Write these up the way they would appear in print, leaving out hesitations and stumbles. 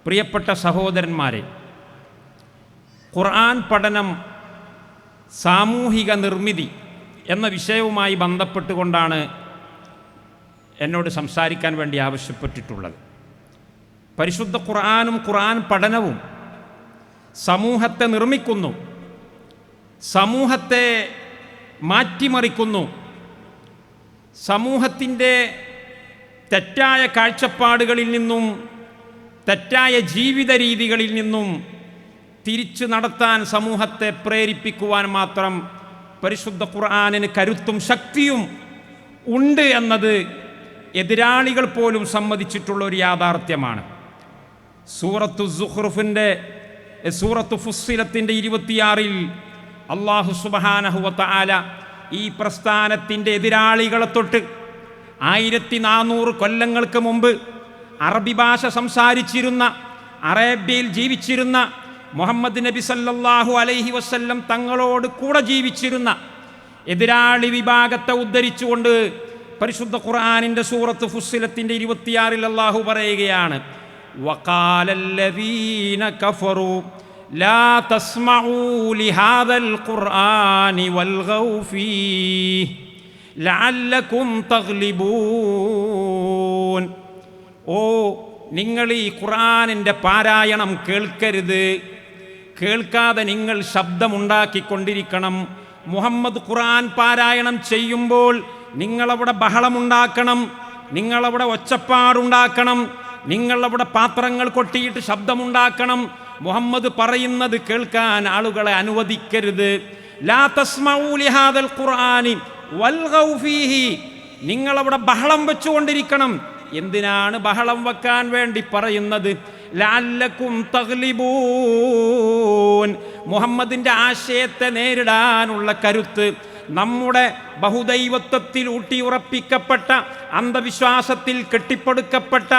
പ്രിയപ്പെട്ട സഹോദരന്മാരെ, ഖുർആൻ പഠനം സാമൂഹിക നിർമ്മിതി എന്ന വിഷയവുമായി ബന്ധപ്പെട്ടുകൊണ്ടാണ് എന്നോട് സംസാരിക്കാൻ വേണ്ടി ആവശ്യപ്പെട്ടിട്ടുള്ളത്. പരിശുദ്ധ ഖുർആനും ഖുർആൻ പഠനവും സമൂഹത്തെ നിർമ്മിക്കുന്നു, സമൂഹത്തെ മാറ്റിമറിക്കുന്നു, സമൂഹത്തിൻ്റെ തെറ്റായ കാഴ്ചപ്പാടുകളിൽ നിന്നും തെറ്റായ ജീവിത രീതികളിൽ നിന്നും തിരിച്ചു നടത്താൻ സമൂഹത്തെ പ്രേരിപ്പിക്കുവാൻ മാത്രം പരിശുദ്ധ ഖുർആനിന് കരുത്തും ശക്തിയും ഉണ്ട് എന്നത് എതിരാളികൾ പോലും സമ്മതിച്ചിട്ടുള്ള ഒരു യാഥാർത്ഥ്യമാണ്. സൂറത്തു ഫുസ്സിലത്തിൻ്റെ 26 അല്ലാഹു സുബ്ഹാനഹു വ തആല ഈ പ്രസ്ഥാനത്തിൻ്റെ എതിരാളികളെ തൊട്ട് 1400 കൊല്ലങ്ങൾക്ക് മുമ്പ് അറബി ഭാഷ സംസാരിച്ചിരുന്ന, അറേബ്യയിൽ ജീവിച്ചിരുന്ന മുഹമ്മദ് നബി സല്ലല്ലാഹു അലൈഹി വസല്ലം തങ്ങളോട് കൂടെ ജീവിച്ചിരുന്ന എതിരാളി വിഭാഗത്തെ ഉദ്ധരിച്ചുകൊണ്ട് പരിശുദ്ധ ഖുർആനിൻ്റെ സൂറത്ത് ഫുസ്സിലത്തിൻ്റെ 26 അല്ലാഹു പറയുകയാണ്, വഖാലല്ലദീന കഫറു ലാ തസ്മഊ ലിഹാദൽ ഖുർആനി വൽഗൗ ഫീഹി ലഅല്ലകും തഗ്ലിബൂൻ. ഓ, നിങ്ങൾ ഈ ഖുർആനിൻ്റെ പാരായണം കേൾക്കരുത്, കേൾക്കാതെ നിങ്ങൾ ശബ്ദമുണ്ടാക്കിക്കൊണ്ടിരിക്കണം. മുഹമ്മദ് ഖുർആൻ പാരായണം ചെയ്യുമ്പോൾ നിങ്ങളവിടെ ബഹളമുണ്ടാക്കണം, നിങ്ങളവിടെ ഒച്ചപ്പാടുണ്ടാക്കണം, നിങ്ങളവിടെ പാത്രങ്ങൾ കൊട്ടിയിട്ട് ശബ്ദമുണ്ടാക്കണം. മുഹമ്മദ് പറയുന്നത് കേൾക്കാൻ ആളുകളെ അനുവദിക്കരുത്. ലാ തസ്മഊ ലിഹാദൽ ഖുർആനി വൽഗൗ ഫീഹി, നിങ്ങളവിടെ ബഹളം വെച്ചുകൊണ്ടിരിക്കണം. എന്തിനാണ് ബഹളം വെക്കാൻ വേണ്ടി പറയുന്നത്? ലഅല്ലകും തഗ്ലിബൂൻ, മുഹമ്മദിൻ്റെ ആശയത്തെ നേരിടാനുള്ള കരുത്ത്, നമ്മുടെ ബഹുദൈവത്വത്തിൽ ഊട്ടിയുറപ്പിക്കപ്പെട്ട അന്ധവിശ്വാസത്തിൽ കെട്ടിപ്പടുക്കപ്പെട്ട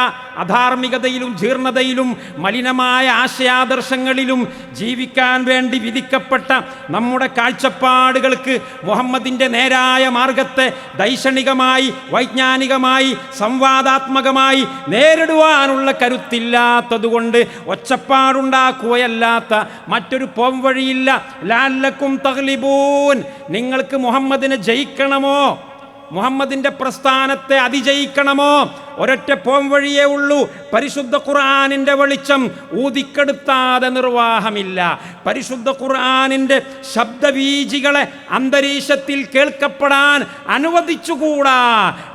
അധാർമികതയിലും ജീർണതയിലും മലിനമായ ആശയാദർശങ്ങളിലും ജീവിക്കാൻ വേണ്ടി വിധിക്കപ്പെട്ട നമ്മുടെ കാഴ്ചപ്പാടുകൾക്ക് മുഹമ്മദിൻ്റെ നേരായ മാർഗത്തെ ദൈക്ഷണികമായി, വൈജ്ഞാനികമായി, സംവാദാത്മകമായി നേരിടുവാനുള്ള കരുത്തില്ലാത്തതുകൊണ്ട് ഒച്ചപ്പാടുണ്ടാക്കുകയല്ലാത്ത മറ്റൊരു പോംവഴിയില്ല. ലഅല്ലകും തഗ്ലിബൂൻ, നിങ്ങൾക്ക് മുഹമ്മദിനെ ജയിക്കണമോ, മുഹമ്മദിൻ്റെ പ്രസ്ഥാനത്തെ അതിജയിക്കണമോ, ഒരൊറ്റ പോംവഴിയേ ഉള്ളൂ. പരിശുദ്ധ ഖുർആനിൻ്റെ വെളിച്ചം ഊതിക്കെടുത്താതെ നിർവാഹമില്ല. പരിശുദ്ധ ഖുർആനിൻ്റെ ശബ്ദവീജികളെ അന്തരീക്ഷത്തിൽ കേൾക്കപ്പെടാൻ അനുവദിച്ചുകൂടാ.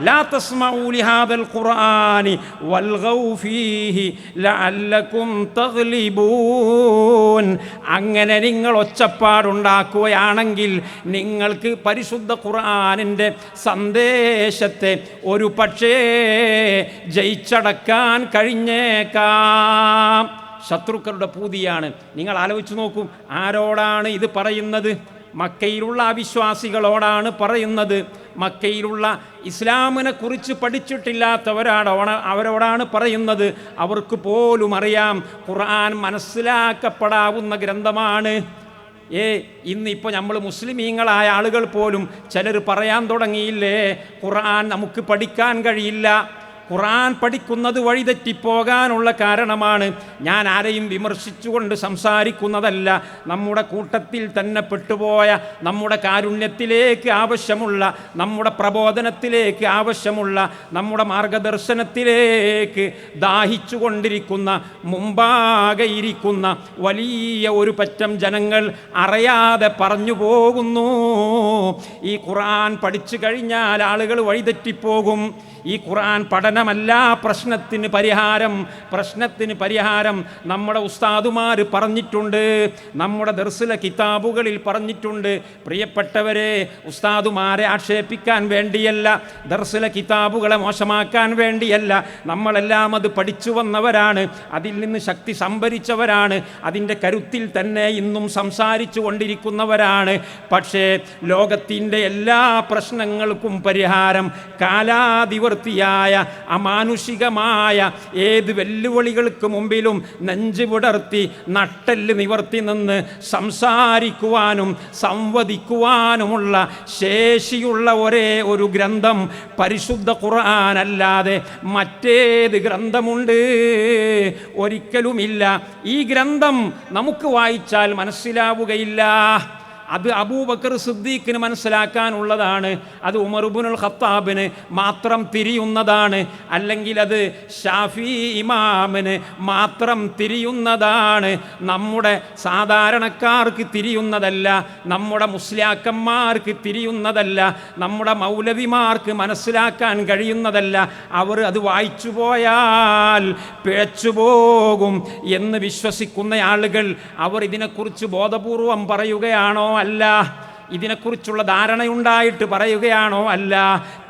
ലാ തസ്മഊ ലിഹാദൽ ഖുർആനി വൽഗൗ ഫീഹി ലഅല്ലകും തഗ്ലിബൂൻ. അങ്ങനെ നിങ്ങൾ ഒച്ചപ്പാടുണ്ടാക്കുകയാണെങ്കിൽ നിങ്ങൾക്ക് പരിശുദ്ധ ഖുർആനിൻ്റെ സന്ദേശത്തെ ഒരു പക്ഷേ ജയിച്ചടക്കാൻ കഴിഞ്ഞേക്കാം. ശത്രുക്കളുടെ പൂതിയാണ്. നിങ്ങൾ ആലോചിച്ച് നോക്കൂ, ആരോടാണ് ഇത് പറയുന്നത്? മക്കയിലുള്ള അവിശ്വാസികളോടാണ് പറയുന്നത്. മക്കയിലുള്ള ഇസ്ലാമിനെ കുറിച്ച് അവരോടാണ് പറയുന്നത്. അവർക്ക് പോലും അറിയാം ഖുർആൻ മനസ്സിലാക്കപ്പെടാവുന്ന ഗ്രന്ഥമാണ്. ഇന്നിപ്പോൾ നമ്മൾ മുസ്ലിമീങ്ങളായ ആളുകൾ പോലും ചിലർ പറയാൻ തുടങ്ങിയില്ലേ, ഖുർആൻ നമുക്ക് പഠിക്കാൻ കഴിയില്ല. ഖുർആൻ പഠിക്കുന്നത് വഴിതെറ്റിപ്പോകാനുള്ള കാരണമാണ്. ഞാൻ ആരെയും വിമർശിച്ചുകൊണ്ട് സംസാരിക്കുന്നതല്ല. നമ്മുടെ കൂട്ടത്തിൽ തന്നെ പെട്ടുപോയ, നമ്മുടെ കാരുണ്യത്തിലേക്ക് ആവശ്യമുള്ള, നമ്മുടെ പ്രബോധനത്തിലേക്ക് ആവശ്യമുള്ള, നമ്മുടെ മാർഗദർശനത്തിലേക്ക് ദാഹിച്ചു കൊണ്ടിരിക്കുന്ന, മുമ്പാകെ ഇരിക്കുന്ന വലിയ ഒരു പറ്റം ജനങ്ങൾ അറിയാതെ പറഞ്ഞു പോകുന്നു. ഈ ഖുർആൻ പഠിച്ചു കഴിഞ്ഞാൽ ആളുകൾ വഴിതെറ്റിപ്പോകും. ഈ ഖുർആൻ പഠനമല്ല പ്രശ്നത്തിന് പരിഹാരം. നമ്മുടെ ഉസ്താദുമാർ പറഞ്ഞിട്ടുണ്ട്, നമ്മുടെ ദർസിലെ കിതാബുകളിൽ പറഞ്ഞിട്ടുണ്ട്. പ്രിയപ്പെട്ടവരെ, ഉസ്താദുമാരെ ആക്ഷേപിക്കാൻ വേണ്ടിയല്ല, ദർസിലെ കിതാബുകളെ മോശമാക്കാൻ വേണ്ടിയല്ല. നമ്മളെല്ലാം അത് പഠിച്ചു വന്നവരാണ്, അതിൽ നിന്ന് ശക്തി സംഭരിച്ചവരാണ്, അതിൻ്റെ കരുത്തിൽ തന്നെ ഇന്നും സംസാരിച്ചു കൊണ്ടിരിക്കുന്നവരാണ്. പക്ഷേ ലോകത്തിൻ്റെ എല്ലാ പ്രശ്നങ്ങൾക്കും പരിഹാരം കാലാതിവർത്തിയായ ചക്രവർത്തിയായ അമാനുഷികമായ ഏത് വെല്ലുവിളികൾക്ക് മുമ്പിലും നെഞ്ച് വിടർത്തി നട്ടെല്ല് നിവർത്തി നിന്ന് സംസാരിക്കുവാനും സംവദിക്കുവാനുമുള്ള ശേഷിയുള്ള ഒരേ ഒരു ഗ്രന്ഥം പരിശുദ്ധ ഖുർആനല്ലാതെ മറ്റേത് ഗ്രന്ഥമുണ്ട്? ഒരിക്കലുമില്ല. ഈ ഗ്രന്ഥം നമുക്ക് വായിച്ചാൽ മനസ്സിലാവുകയില്ല. അത് അബൂബക്കർ സിദ്ദീഖിന് മനസ്സിലാക്കാനുള്ളതാണ്, അത് ഉമർ ഇബ്നുൽ ഖത്താബിന് മാത്രം തിരിയുന്നതാണ്, അല്ലെങ്കിൽ അത് ഷാഫി ഇമാമിന് മാത്രം തിരിയുന്നതാണ്. നമ്മുടെ സാധാരണക്കാർക്ക് തിരിയുന്നതല്ല, നമ്മുടെ മുസ്ലിയാക്കന്മാർക്ക് തിരിയുന്നതല്ല, നമ്മുടെ മൗലവിമാർക്ക് മനസ്സിലാക്കാൻ കഴിയുന്നതല്ല. അവർ അത് വായിച്ചു പോയാൽ പിഴച്ചുപോകും എന്ന് വിശ്വസിക്കുന്ന ആളുകൾ അവർ ഇതിനെക്കുറിച്ച് ബോധപൂർവം പറയുകയാണോ? അല്ല. ഇതിനെക്കുറിച്ചുള്ള ധാരണയുണ്ടായിട്ട് പറയുകയാണോ? അല്ല.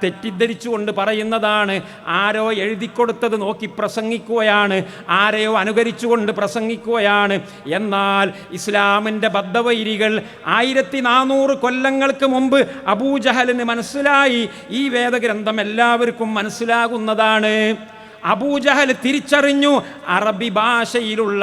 തെറ്റിദ്ധരിച്ചുകൊണ്ട് പറയുന്നതാണ്. ആരോ എഴുതിക്കൊടുത്തത് നോക്കി പ്രസംഗിക്കുകയാണ്, ആരെയോ അനുകരിച്ചുകൊണ്ട് പ്രസംഗിക്കുകയാണ്. എന്നാൽ ഇസ്ലാമിൻ്റെ ബദ്ധവൈരികൾ 1400 കൊല്ലങ്ങൾക്ക് മുമ്പ് അബൂജഹലിന് മനസ്സിലായി ഈ വേദഗ്രന്ഥം എല്ലാവർക്കും മനസ്സിലാകുന്നതാണ്. അബൂജഹൽ തിരിച്ചറിഞ്ഞു അറബി ഭാഷയിലുള്ള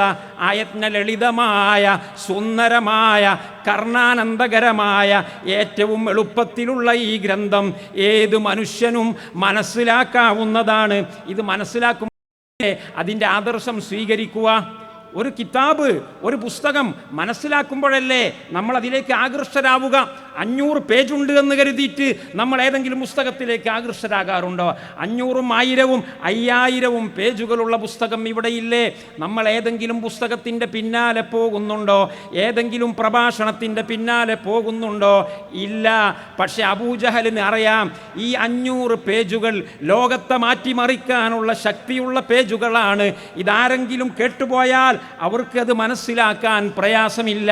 ആയത്ന ലളിതമായ സുന്ദരമായ കർണാനന്ദകരമായ ഏറ്റവും എളുപ്പത്തിലുള്ള ഈ ഗ്രന്ഥം ഏത് മനുഷ്യനും മനസ്സിലാക്കാവുന്നതാണ്. ഇത് മനസ്സിലാക്കുമ്പോൾ അതിൻ്റെ ആദർശം സ്വീകരിക്കുക. ഒരു കിതാബ്, ഒരു പുസ്തകം മനസ്സിലാക്കുമ്പോഴല്ലേ നമ്മൾ അതിലേക്ക് ആകർഷരാവുക. 500 പേജുണ്ട് എന്ന് കരുതിയിട്ട് നമ്മൾ ഏതെങ്കിലും പുസ്തകത്തിലേക്ക് ആകർഷരാകാറുണ്ടോ? 500ഉം 1000ഉം 5000ഉം പേജുകളുള്ള പുസ്തകം ഇവിടെയില്ലേ? നമ്മൾ ഏതെങ്കിലും പുസ്തകത്തിൻ്റെ പിന്നാലെ പോകുന്നുണ്ടോ? ഏതെങ്കിലും പ്രഭാഷണത്തിൻ്റെ പിന്നാലെ പോകുന്നുണ്ടോ? ഇല്ല. പക്ഷെ അബൂജഹലിന് അറിയാം, ഈ 500 പേജുകൾ ലോകത്തെ മാറ്റിമറിക്കാനുള്ള ശക്തിയുള്ള പേജുകളാണ്. ഇതാരെങ്കിലും കേട്ടുപോയാൽ അവർക്ക് അത് മനസ്സിലാക്കാൻ പ്രയാസമില്ല.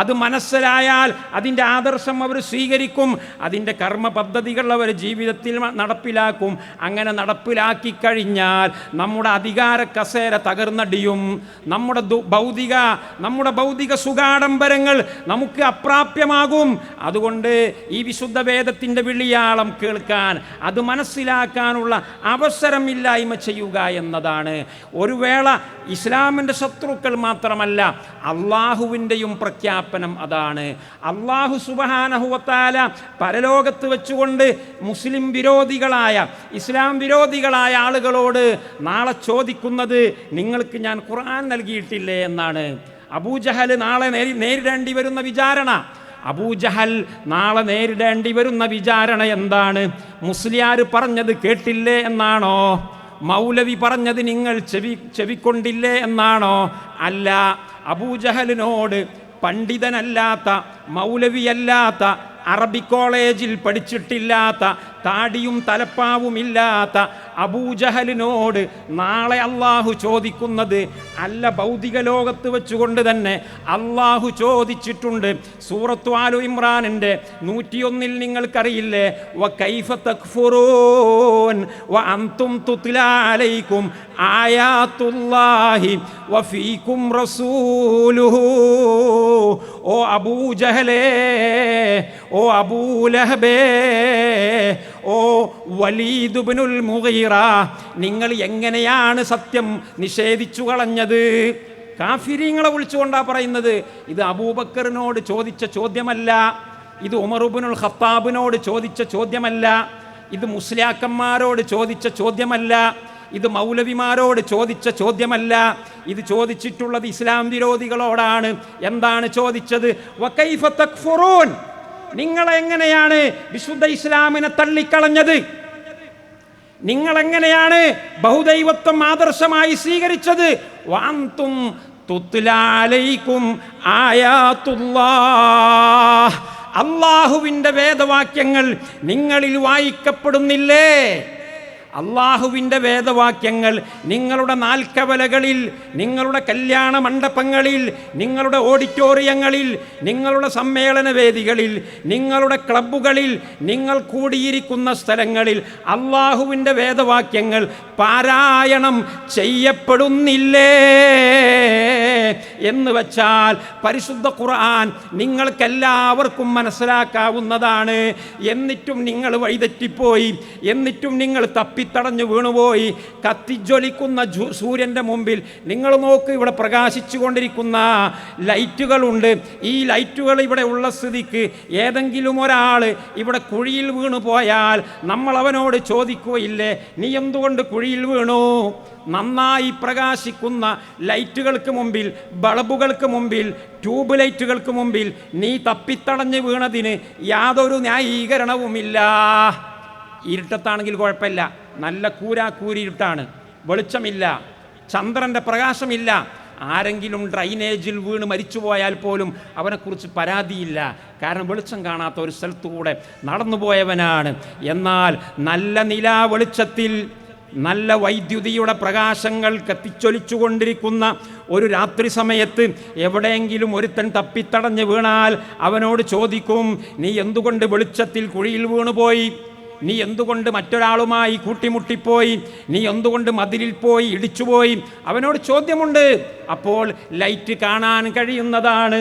അത് മനസ്സിലായാൽ അതിൻ്റെ ആദർശം അവർ സ്വീകരിക്കും, അതിൻ്റെ കർമ്മ പദ്ധതികൾ അവർ ജീവിതത്തിൽ നടപ്പിലാക്കും. അങ്ങനെ നടപ്പിലാക്കി കഴിഞ്ഞാൽ നമ്മുടെ അധികാര കസേര തകർന്നടിയും. നമ്മുടെ ഭൗതിക സുഖാഡംബരങ്ങൾ നമുക്ക് അപ്രാപ്യമാകും. അതുകൊണ്ട് ഈ വിശുദ്ധ വേദത്തിൻ്റെ വിളിയാളം കേൾക്കാൻ, അത് മനസ്സിലാക്കാനുള്ള അവസരമില്ലായ്മ ചെയ്യുക എന്നതാണ്. ഒരു വേള ഇസ്ലാമിൻ്റെ ശത്രുക്കൾ മാത്രമല്ല, അള്ളാഹുവിൻ്റെയും പ്രഖ്യാപനം അതാണ്. അള്ളാഹു സുബ്ഹാനഹു വ തആല പരലോകത്ത് വെച്ചുകൊണ്ട് മുസ്ലിം വിരോധികളായ, ഇസ്ലാം വിരോധികളായ ആളുകളോട് നാളെ ചോദിക്കുന്നത്, നിങ്ങൾക്ക് ഞാൻ ഖുർആൻ നൽകിയിട്ടില്ലേ എന്നാണ്. അബൂജഹൽ നാളെ നേരിടേണ്ടി വരുന്ന വിചാരണ, അബൂജഹൽ നാളെ നേരിടേണ്ടി വരുന്ന വിചാരണ എന്താണ്? മുസ്ലിയാർ പറഞ്ഞത് കേട്ടില്ലേ എന്നാണോ? മൗലവി പറഞ്ഞത് നിങ്ങൾ ചെവിക്കൊണ്ടില്ലേ എന്നാണോ? അല്ല. അബൂജഹലിനോട് പണ്ഡിതനല്ലാത്ത, മൗലവിയല്ലാത്ത, അറബി കോളേജിൽ പഠിച്ചിട്ടില്ലാത്ത, താടിയും തലപ്പാവുമില്ലാത്ത അബൂജഹലിനോട് നാളെ അള്ളാഹു ചോദിക്കുന്നത് അല്ല, ഭൗതിക ലോകത്ത് വെച്ചുകൊണ്ട് തന്നെ അള്ളാഹു ചോദിച്ചിട്ടുണ്ട്. സൂറത്തു ആലു ഇമ്രാനിൻ്റെ 101 നിങ്ങൾക്കറിയില്ലേ? വകൈഫ തക്ഫുറൂൻ വഅൻതും തുത്ലാ അലൈക്കും ആയാത്തുല്ലാഹി വഫീകും റസൂലുഹു. ഓ അബൂജഹലേ, ഓ അബൂലഹബേ, ഓ വലീദ് ഇബ്നുൽ മുഗീറ, നിങ്ങൾ എങ്ങനെയാണ് സത്യം നിഷേധിച്ചു കളഞ്ഞത്? കാഫിരീങ്ങളെ വിളിച്ചുകൊണ്ടാണ് പറയുന്നത്. ഇത് അബൂബക്കറിനോട് ചോദിച്ച ചോദ്യമല്ല, ഇത് ഉമർ ഇബ്നുൽ ഖത്താബിനോട് ചോദിച്ച ചോദ്യമല്ല, ഇത് മുസ്ലിയാക്കന്മാരോട് ചോദിച്ച ചോദ്യമല്ല, ഇത് മൗലവിമാരോട് ചോദിച്ച ചോദ്യമല്ല. ഇത് ചോദിച്ചിട്ടുള്ളത് ഇസ്ലാം വിരോധികളോടാണ്. എന്താണ് ചോദിച്ചത്? വകൈഫ തക്ഫുറൂൻ, നിങ്ങളെങ്ങനെയാണ് വിശുദ്ധ ഇസ്ലാമിനെ തള്ളിക്കളഞ്ഞത്? നിങ്ങളെങ്ങനെയാണ് ബഹുദൈവത്വം ആദർശമായി സ്വീകരിച്ചത്? വഅൻതും തുത്ലാ അലൈക്കും ആയാത്തുല്ലാഹ്, അല്ലാഹുവിൻ്റെ വേദവാക്യങ്ങൾ നിങ്ങളിൽ വായിക്കപ്പെടുന്നില്ലേ? അള്ളാഹുവിൻ്റെ വേദവാക്യങ്ങൾ നിങ്ങളുടെ നാൽക്കവലകളിൽ, നിങ്ങളുടെ കല്യാണ മണ്ഡപങ്ങളിൽ, നിങ്ങളുടെ ഓഡിറ്റോറിയങ്ങളിൽ, നിങ്ങളുടെ സമ്മേളന വേദികളിൽ, നിങ്ങളുടെ ക്ലബ്ബുകളിൽ, നിങ്ങൾ കൂടിയിരിക്കുന്ന സ്ഥലങ്ങളിൽ അള്ളാഹുവിൻ്റെ വേദവാക്യങ്ങൾ പാരായണം ചെയ്യപ്പെടുന്നില്ലേ എന്ന് വച്ചാൽ പരിശുദ്ധ ഖുർആൻ നിങ്ങൾക്കെല്ലാവർക്കും മനസ്സിലാക്കാവുന്നതാണ്. എന്നിട്ടും നിങ്ങൾ വഴിതെറ്റിപ്പോയി, എന്നിട്ടും നിങ്ങൾ തപ്പിത്തടഞ്ഞു വീണുപോയി. കത്തിജ്വലിക്കുന്ന സൂര്യൻ്റെ മുമ്പിൽ നിങ്ങൾ നോക്ക്, ഇവിടെ പ്രകാശിച്ചു കൊണ്ടിരിക്കുന്ന ലൈറ്റുകളുണ്ട്. ഈ ലൈറ്റുകൾ ഇവിടെ ഉള്ള സ്ഥിതിക്ക് ഏതെങ്കിലും ഒരാൾ ഇവിടെ കുഴിയിൽ വീണു പോയാൽ നമ്മൾ അവനോട് ചോദിക്കുകയില്ലേ, നീ എന്തുകൊണ്ട് കുഴിയിൽ വീണു? നന്നായി പ്രകാശിക്കുന്ന ലൈറ്റുകൾക്ക് മുമ്പിൽ, ബൾബുകൾക്ക് മുമ്പിൽ, ട്യൂബ് ലൈറ്റുകൾക്ക് മുമ്പിൽ നീ തപ്പിത്തടഞ്ഞ് വീണതിന് യാതൊരു ന്യായീകരണവുമില്ല. ഇരുട്ടത്താണെങ്കിൽ കുഴപ്പമില്ല, നല്ല കൂരിരുട്ടാണ്, വെളിച്ചമില്ല, ചന്ദ്രൻ്റെ പ്രകാശമില്ല. ആരെങ്കിലും ഡ്രൈനേജിൽ വീണ് മരിച്ചു പോയാൽ പോലും അവനെക്കുറിച്ച് പരാതിയില്ല, കാരണം വെളിച്ചം കാണാത്ത ഒരു സ്ഥലത്തുകൂടെ നടന്നുപോയവനാണ്. എന്നാൽ നല്ല നിലാ വെളിച്ചത്തിൽ, നല്ല വൈദ്യുതിയുടെ പ്രകാശങ്ങൾ കത്തിച്ചൊലിച്ചുകൊണ്ടിരിക്കുന്ന ഒരു രാത്രി സമയത്ത് എവിടെയെങ്കിലും ഒരുത്തൻ തപ്പിത്തടഞ്ഞ് വീണാൽ അവനോട് ചോദിക്കും, നീ എന്തുകൊണ്ട് വെളിച്ചത്തിൽ കുഴിയിൽ വീണുപോയി? നീ എന്തുകൊണ്ട് മറ്റൊരാളുമായി കൂട്ടിമുട്ടിപ്പോയി? നീ എന്തുകൊണ്ട് മതിലിൽ പോയി ഇടിച്ചുപോയി? അവനോട് ചോദ്യമുണ്ട്. അപ്പോൾ ലൈറ്റ് കാണാൻ കഴിയുന്നതാണ്,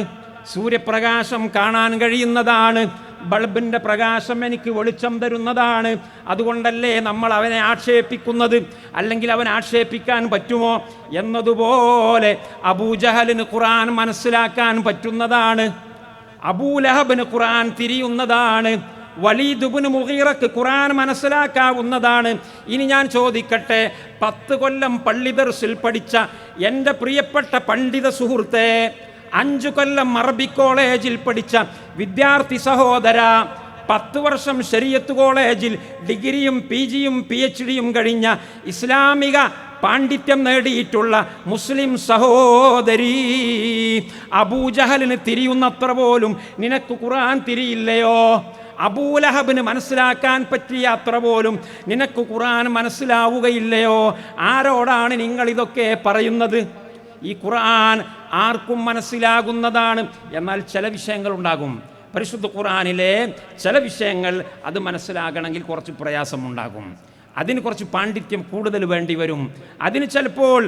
സൂര്യപ്രകാശം കാണാൻ കഴിയുന്നതാണ്, ബൾബിൻ്റെ പ്രകാശം എനിക്ക് വെളിച്ചം തരുന്നതാണ്. അതുകൊണ്ടല്ലേ നമ്മൾ അവനെ ആക്ഷേപിക്കുന്നത്? അല്ലെങ്കിൽ അവൻ ആക്ഷേപിക്കാൻ പറ്റുമോ? എന്നതുപോലെ അബൂജഹലിന് ഖുർആൻ മനസ്സിലാക്കാൻ പറ്റുന്നതാണ്, അബൂലഹബിന് ഖുർആൻ തിരിയുന്നതാണ്, വലീദ് ഇബ്നു മുഗീറക്ക് ഖുർആൻ മനസ്സിലാക്കാവുന്നതാണ്. ഇനി ഞാൻ ചോദിക്കട്ടെ, 10 കൊല്ലം പള്ളി ദർസിൽ പഠിച്ച എൻ്റെ പ്രിയപ്പെട്ട പണ്ഡിത സുഹൃത്തെ, 5 കൊല്ലം അറബി കോളേജിൽ പഠിച്ച വിദ്യാർത്ഥി സഹോദര, 10 വർഷം ശരീഅത്ത് കോളേജിൽ ഡിഗ്രിയും PGയും PhDയും കഴിഞ്ഞ ഇസ്ലാമിക പാണ്ഡിത്യം നേടിയിട്ടുള്ള മുസ്ലിം സഹോദരി, അബൂജഹലിന് തിരിയുന്നത്ര പോലും നിനക്ക് ഖുർആൻ തിരിയില്ലയോ? അബൂലഹബിന് മനസ്സിലാക്കാൻ പറ്റിയ അത്ര പോലും നിനക്ക് ഖുർആൻ മനസ്സിലാവുകയില്ലയോ? ആരോടാണ് നിങ്ങൾ ഇതൊക്കെ പറയുന്നത്? ഈ ഖുർആൻ ആർക്കും മനസ്സിലാകുന്നതാണ്. എന്നാൽ ചില വിഷയങ്ങളുണ്ടാകും, പരിശുദ്ധ ഖുർആനിലെ ചില വിഷയങ്ങൾ അത് മനസ്സിലാകണമെങ്കിൽ കുറച്ച് പ്രയാസമുണ്ടാകും, അതിന് കുറച്ച് പാണ്ഡിത്യം കൂടുതൽ വേണ്ടി വരും. അതിന് ചിലപ്പോൾ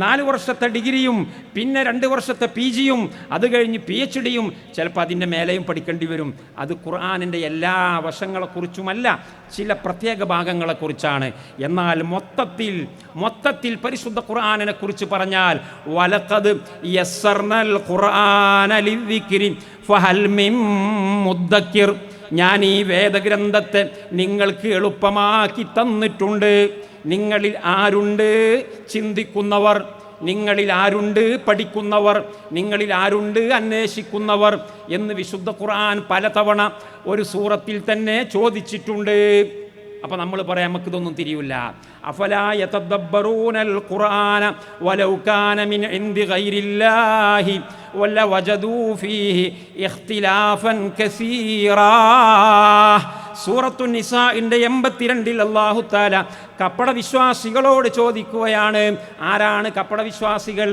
4 വർഷത്തെ ഡിഗ്രിയും പിന്നെ 2 വർഷത്തെ PGയും അത് കഴിഞ്ഞ് PhDയും ചിലപ്പോൾ അതിൻ്റെ മേലെയും പഠിക്കേണ്ടി വരും. അത് ഖുർആനിൻ്റെ എല്ലാ വശങ്ങളെക്കുറിച്ചുമല്ല, ചില പ്രത്യേക ഭാഗങ്ങളെക്കുറിച്ചാണ്. എന്നാൽ മൊത്തത്തിൽ പരിശുദ്ധ ഖുർആനിനെ കുറിച്ച് പറഞ്ഞാൽ വലഖദ് യസ്സർനൽ ഖുർആന ലിദ്ദിക്രി ഫഹൽ മിൻ മുദ്ദക്കിർ, ഞാൻ ഈ വേദഗ്രന്ഥത്തെ നിങ്ങൾക്ക് എളുപ്പമാക്കി തന്നിട്ടുണ്ട്. നിങ്ങളിൽ ആരുണ്ട് ചിന്തിക്കുന്നവർ? നിങ്ങളിൽ ആരുണ്ട് പഠിക്കുന്നവർ? നിങ്ങളിൽ ആരുണ്ട് അന്വേഷിക്കുന്നവർ? എന്ന് വിശുദ്ധ ഖുർആൻ പലതവണ ഒരു സൂറത്തിൽ തന്നെ ചോദിച്ചിട്ടുണ്ട്. അപ്പോൾ നമ്മൾ പറയാം നമുക്കിതൊന്നും തിരിയില്ല. അഫലാ യതദബ്ബറൂനൽ ഖുർആന വലൗ കാന മിൻ ഇൻദി ഗൈരില്ലാഹി വലവജദൂ ഫീഹി ഇഖ്തിലാഫൻ കസീറാ. സൂറത്തു നിസാഇന്റെ 82 അല്ലാഹു തആല കപട വിശ്വാസികളോട് ചോദിക്കുകയാണ്. ആരാണ് കപട വിശ്വാസികൾ?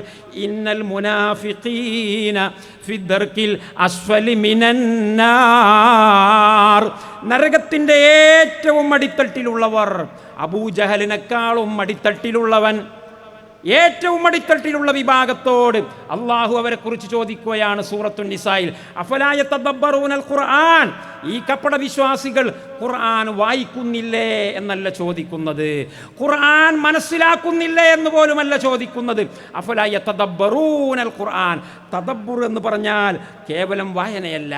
ഇന്നൽ മുനാഫിഖീന ഫിദ്ദർക്കിൽ അസ്ഫലി മിനന്നാർ, നരകത്തിൻ്റെ ഏറ്റവും അടിത്തട്ടിലുള്ളവർ. അബൂജഹലിനേക്കാളും അടിത്തട്ടിലുള്ളവൻ, ഏറ്റവും അടിത്തട്ടിലുള്ള വിഭാഗത്തോട് അള്ളാഹു അവരെ കുറിച്ച് ചോദിക്കുകയാണ് സൂറത്തു നിസായിൽ. അഫലാ യതദബ്ബറൂനൽ ഖുർആൻ, ഈ കപട വിശ്വാസികൾ ഖുർആൻ വായിക്കുന്നില്ലേ എന്നല്ല ചോദിക്കുന്നത്, ഖുർആൻ മനസ്സിലാക്കുന്നില്ലേ എന്ന് പോലുമല്ല ചോദിക്കുന്നത്. അഫലാ യതദബ്ബറൂനൽ ഖുർആൻ, തദബ്ബുർ എന്ന് പറഞ്ഞാൽ കേവലം വായനയല്ല,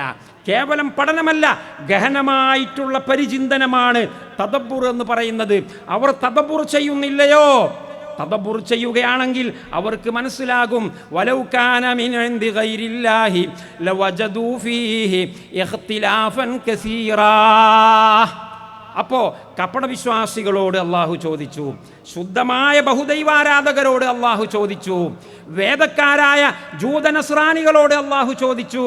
കേവലം പഠനമല്ല, ഗഹനമായിട്ടുള്ള പരിചിന്തനമാണ് തദബ്ബുർ എന്ന് പറയുന്നത്. അവർ തദബ്ബുർ ചെയ്യുന്നില്ലയോ? തദബ്ബുർ ചെയ്യുകയാണെങ്കിൽ അവർക്ക് മനസ്സിലാകും. വലൗ കാന മിൻ ഇൻദി ഗൈരില്ലാഹി ലവജദൂ ഫീഹി ഇഖ്തിലാഫൻ കസീറാ. അപ്പോൾ കപടവിശ്വാസികളോട് അള്ളാഹു ചോദിച്ചു, ശുദ്ധമായ ബഹുദൈവാരാധകരോട് അള്ളാഹു ചോദിച്ചു, വേദക്കാരായ ജൂതനസ്രാനികളോട് അള്ളാഹു ചോദിച്ചു,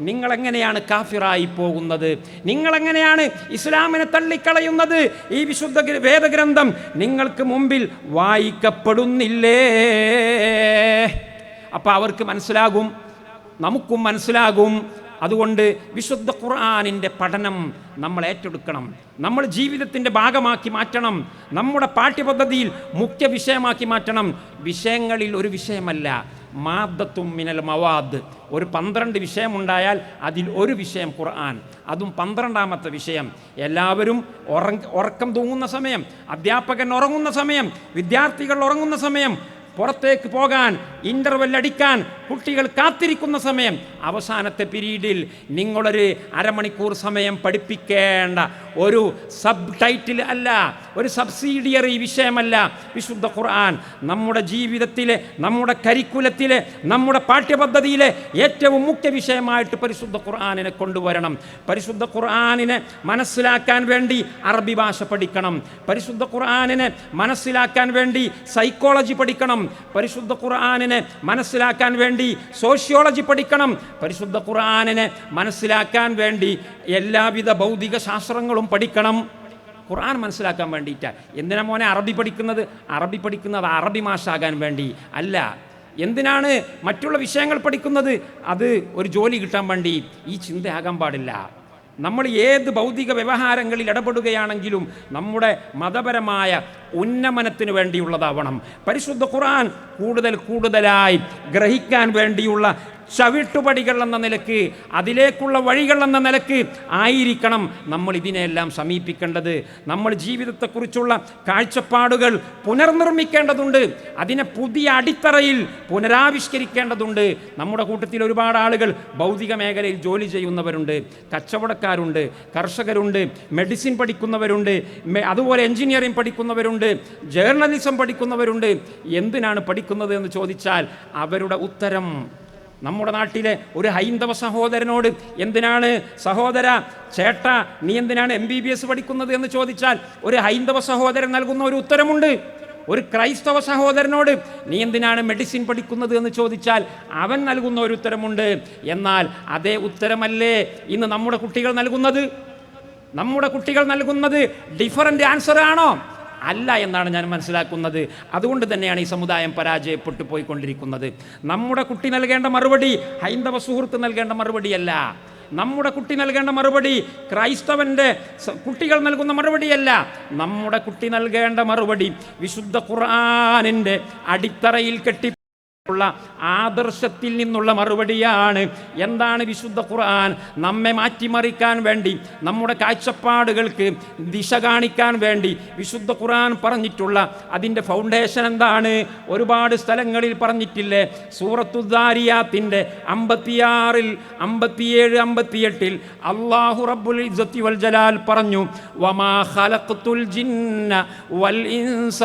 നിങ്ങളെങ്ങനെയാണ് കാഫിറായി പോകുന്നത്? നിങ്ങളെങ്ങനെയാണ് ഇസ്ലാമിനെ തള്ളിക്കളയുന്നത്? ഈ വിശുദ്ധ വേദഗ്രന്ഥം നിങ്ങൾക്ക് മുമ്പിൽ വായിക്കപ്പെടുന്നില്ലേ? അപ്പോൾ അവർക്ക് മനസ്സിലാകും, നമുക്കും മനസ്സിലാകും. അതുകൊണ്ട് വിശുദ്ധ ഖുർആനിൻ്റെ പഠനം നമ്മൾ ഏറ്റെടുക്കണം, നമ്മൾ ജീവിതത്തിൻ്റെ ഭാഗമാക്കി മാറ്റണം, നമ്മുടെ പാഠ്യപദ്ധതിയിൽ മുഖ്യ വിഷയമാക്കി മാറ്റണം. വിഷയങ്ങളിൽ ഒരു വിഷയമല്ല, മാദ്ദത്തും മിനൽ മവാദ്. ഒരു 12 വിഷയമുണ്ടായാൽ അതിൽ ഒരു വിഷയം ഖുർആൻ, അതും 12ാമത്തെ വിഷയം. എല്ലാവരും ഉറക്കം തൂങ്ങുന്ന സമയം, അധ്യാപകൻ ഉറങ്ങുന്ന സമയം, വിദ്യാർത്ഥികൾ ഉറങ്ങുന്ന സമയം, പുറത്തേക്ക് പോകാൻ ഇൻ്റർവെൽ അടിക്കാൻ കുട്ടികൾ കാത്തിരിക്കുന്ന സമയം, അവസാനത്തെ പീരീഡിൽ നിങ്ങളൊരു അരമണിക്കൂർ സമയം പഠിപ്പിക്കേണ്ട ഒരു സബ് ടൈറ്റിൽ അല്ല, ഒരു സബ്സിഡിയറി വിഷയമല്ല വിശുദ്ധ ഖുർആൻ. നമ്മുടെ ജീവിതത്തിലെ, നമ്മുടെ കരിക്കുലത്തിലെ, നമ്മുടെ പാഠ്യപദ്ധതിയിലെ ഏറ്റവും മുഖ്യ വിഷയമായിട്ട് പരിശുദ്ധ ഖുർആനിനെ കൊണ്ടുവരണം. പരിശുദ്ധ ഖുർആനിനെ മനസ്സിലാക്കാൻ വേണ്ടി അറബി ഭാഷ പഠിക്കണം, പരിശുദ്ധ ഖുർആനിനെ മനസ്സിലാക്കാൻ വേണ്ടി സൈക്കോളജി പഠിക്കണം, പരിശുദ്ധ ഖുർആനിനെ മനസ്സിലാക്കാൻ വേണ്ടി സോഷ്യോളജി പഠിക്കണം, പരിശുദ്ധ ഖുർആനിനെ മനസ്സിലാക്കാൻ വേണ്ടി എല്ലാവിധ ഭൗതിക ശാസ്ത്രങ്ങളും പഠിക്കണം. ഖുർആൻ മനസ്സിലാക്കാൻ വേണ്ടിയിട്ടാണ്. എന്തിനാ മോനെ അറബി പഠിക്കുന്നത്? അറബി പഠിക്കുന്നത് അറബി മാഷാകാൻ വേണ്ടി അല്ല. എന്തിനാണ് മറ്റുള്ള വിഷയങ്ങൾ പഠിക്കുന്നത്? അത് ഒരു ജോലി കിട്ടാൻ വേണ്ടി. ഈ ചിന്തയാകാൻ പാടില്ല. നമ്മൾ ഏത് ഭൗതിക വ്യവഹാരങ്ങളിൽ ഇടപെടുകയാണെങ്കിലും നമ്മുടെ മതപരമായ ഉന്നമനത്തിന് വേണ്ടിയുള്ളതാവണം. പരിശുദ്ധ ഖുർആൻ കൂടുതലായി ഗ്രഹിക്കാൻ വേണ്ടിയുള്ള ചവിട്ടുപടികൾ എന്ന നിലക്ക്, അതിലേക്കുള്ള വഴികൾ എന്ന നിലക്ക് ആയിരിക്കണം നമ്മൾ ഇതിനെല്ലാം സമീപിക്കേണ്ടത്. നമ്മൾ ജീവിതത്തെക്കുറിച്ചുള്ള കാഴ്ചപ്പാടുകൾ പുനർനിർമ്മിക്കേണ്ടതുണ്ട്, അതിനെ പുതിയ അടിത്തറയിൽ പുനരാവിഷ്കരിക്കേണ്ടതുണ്ട്. നമ്മുടെ കൂട്ടത്തിൽ ഒരുപാട് ആളുകൾ ഭൗതിക മേഖലയിൽ ജോലി ചെയ്യുന്നവരുണ്ട്, കച്ചവടക്കാരുണ്ട്, കർഷകരുണ്ട്, മെഡിസിൻ പഠിക്കുന്നവരുണ്ട്, അതുപോലെ എഞ്ചിനീയറിംഗ് പഠിക്കുന്നവരുണ്ട്, ജേർണലിസം പഠിക്കുന്നവരുണ്ട്. എന്തിനാണ് പഠിക്കുന്നത് എന്ന് ചോദിച്ചാൽ അവരുടെ ഉത്തരം, നമ്മുടെ നാട്ടിലെ ഒരു ഹൈന്ദവ സഹോദരനോട് എന്തിനാണ് സഹോദര, ചേട്ടാ, നീ എന്തിനാണ് MBBS പഠിക്കുന്നത് എന്ന് ചോദിച്ചാൽ ഒരു ഹൈന്ദവ സഹോദരൻ നൽകുന്ന ഒരു ഉത്തരമുണ്ട്. ഒരു ക്രൈസ്തവ സഹോദരനോട് നീ എന്തിനാണ് മെഡിസിൻ പഠിക്കുന്നത് എന്ന് ചോദിച്ചാൽ അവൻ നൽകുന്ന ഒരു ഉത്തരമുണ്ട്. എന്നാൽ അതേ ഉത്തരമല്ലേ ഇന്ന് നമ്മുടെ കുട്ടികൾ നൽകുന്നത്? നമ്മുടെ കുട്ടികൾ നൽകുന്നത് ഡിഫറൻ്റ് ആൻസർ ആണോ? അല്ല എന്നാണ് ഞാൻ മനസ്സിലാക്കുന്നത്. അതുകൊണ്ട് തന്നെയാണ് ഈ സമുദായം പരാജയപ്പെട്ടു പോയിക്കൊണ്ടിരിക്കുന്നത്. നമ്മുടെ കുട്ടി നൽകേണ്ട മറുപടി ഹൈന്ദവ സുഹൃത്ത് നൽകേണ്ട മറുപടിയല്ല. നമ്മുടെ കുട്ടി നൽകേണ്ട മറുപടി ക്രൈസ്തവൻ്റെ കുട്ടികൾ നൽകുന്ന മറുപടിയല്ല. നമ്മുടെ കുട്ടി നൽകേണ്ട മറുപടി വിശുദ്ധ ഖുർആനിൻ്റെ അടിത്തറയിൽ കെട്ടി ആദർശത്തിൽ നിന്നുള്ള മറുപടിയാണ്. എന്താണ് വിശുദ്ധ ഖുർആൻ നമ്മെ മാറ്റിമറിക്കാൻ വേണ്ടി, നമ്മുടെ കാഴ്ചപ്പാടുകൾക്ക് ദിശ കാണിക്കാൻ വേണ്ടി വിശുദ്ധ ഖുർആൻ പറഞ്ഞിട്ടുള്ള അതിൻ്റെ ഫൗണ്ടേഷൻ എന്താണ്? ഒരുപാട് സ്ഥലങ്ങളിൽ പറഞ്ഞിട്ടില്ലേ? സൂറത്തു ദാരിയാത്തിൻ്റെ 56, 57, 58 അല്ലാഹു റബ്ബുൽ ഇസ്സത്തി വൽ ജലാൽ പറഞ്ഞു, വമാ ഖലഖ്തുൽ ജിന്ന വൽ ഇൻസ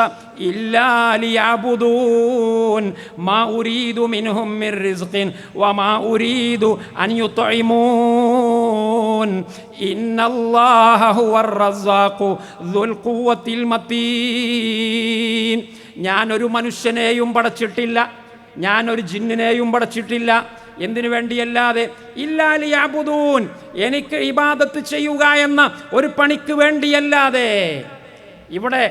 ഇല്ലാ ലിയഅ്ബുദൂൻ മാ أريد منهم من رزق وما أريد أن يطعمون إن الله هو الرزاق ذو القوة المتين. ഞാനൊരു മനുഷ്യനെയും പടച്ചിട്ടില്ല, ഞാനൊരു ജിന്നിനെയും പടച്ചിട്ടില്ല. എന്തിനു വേണ്ടിയല്ലാതെ? ഇല്ലാ ലിയഅ്ബുദൂൻ, എനിക്ക് ഇബാദത്ത് ചെയ്യുക എന്ന ഒരു പണിക്ക് വേണ്ടിയല്ലാതെ. ഇവിടെ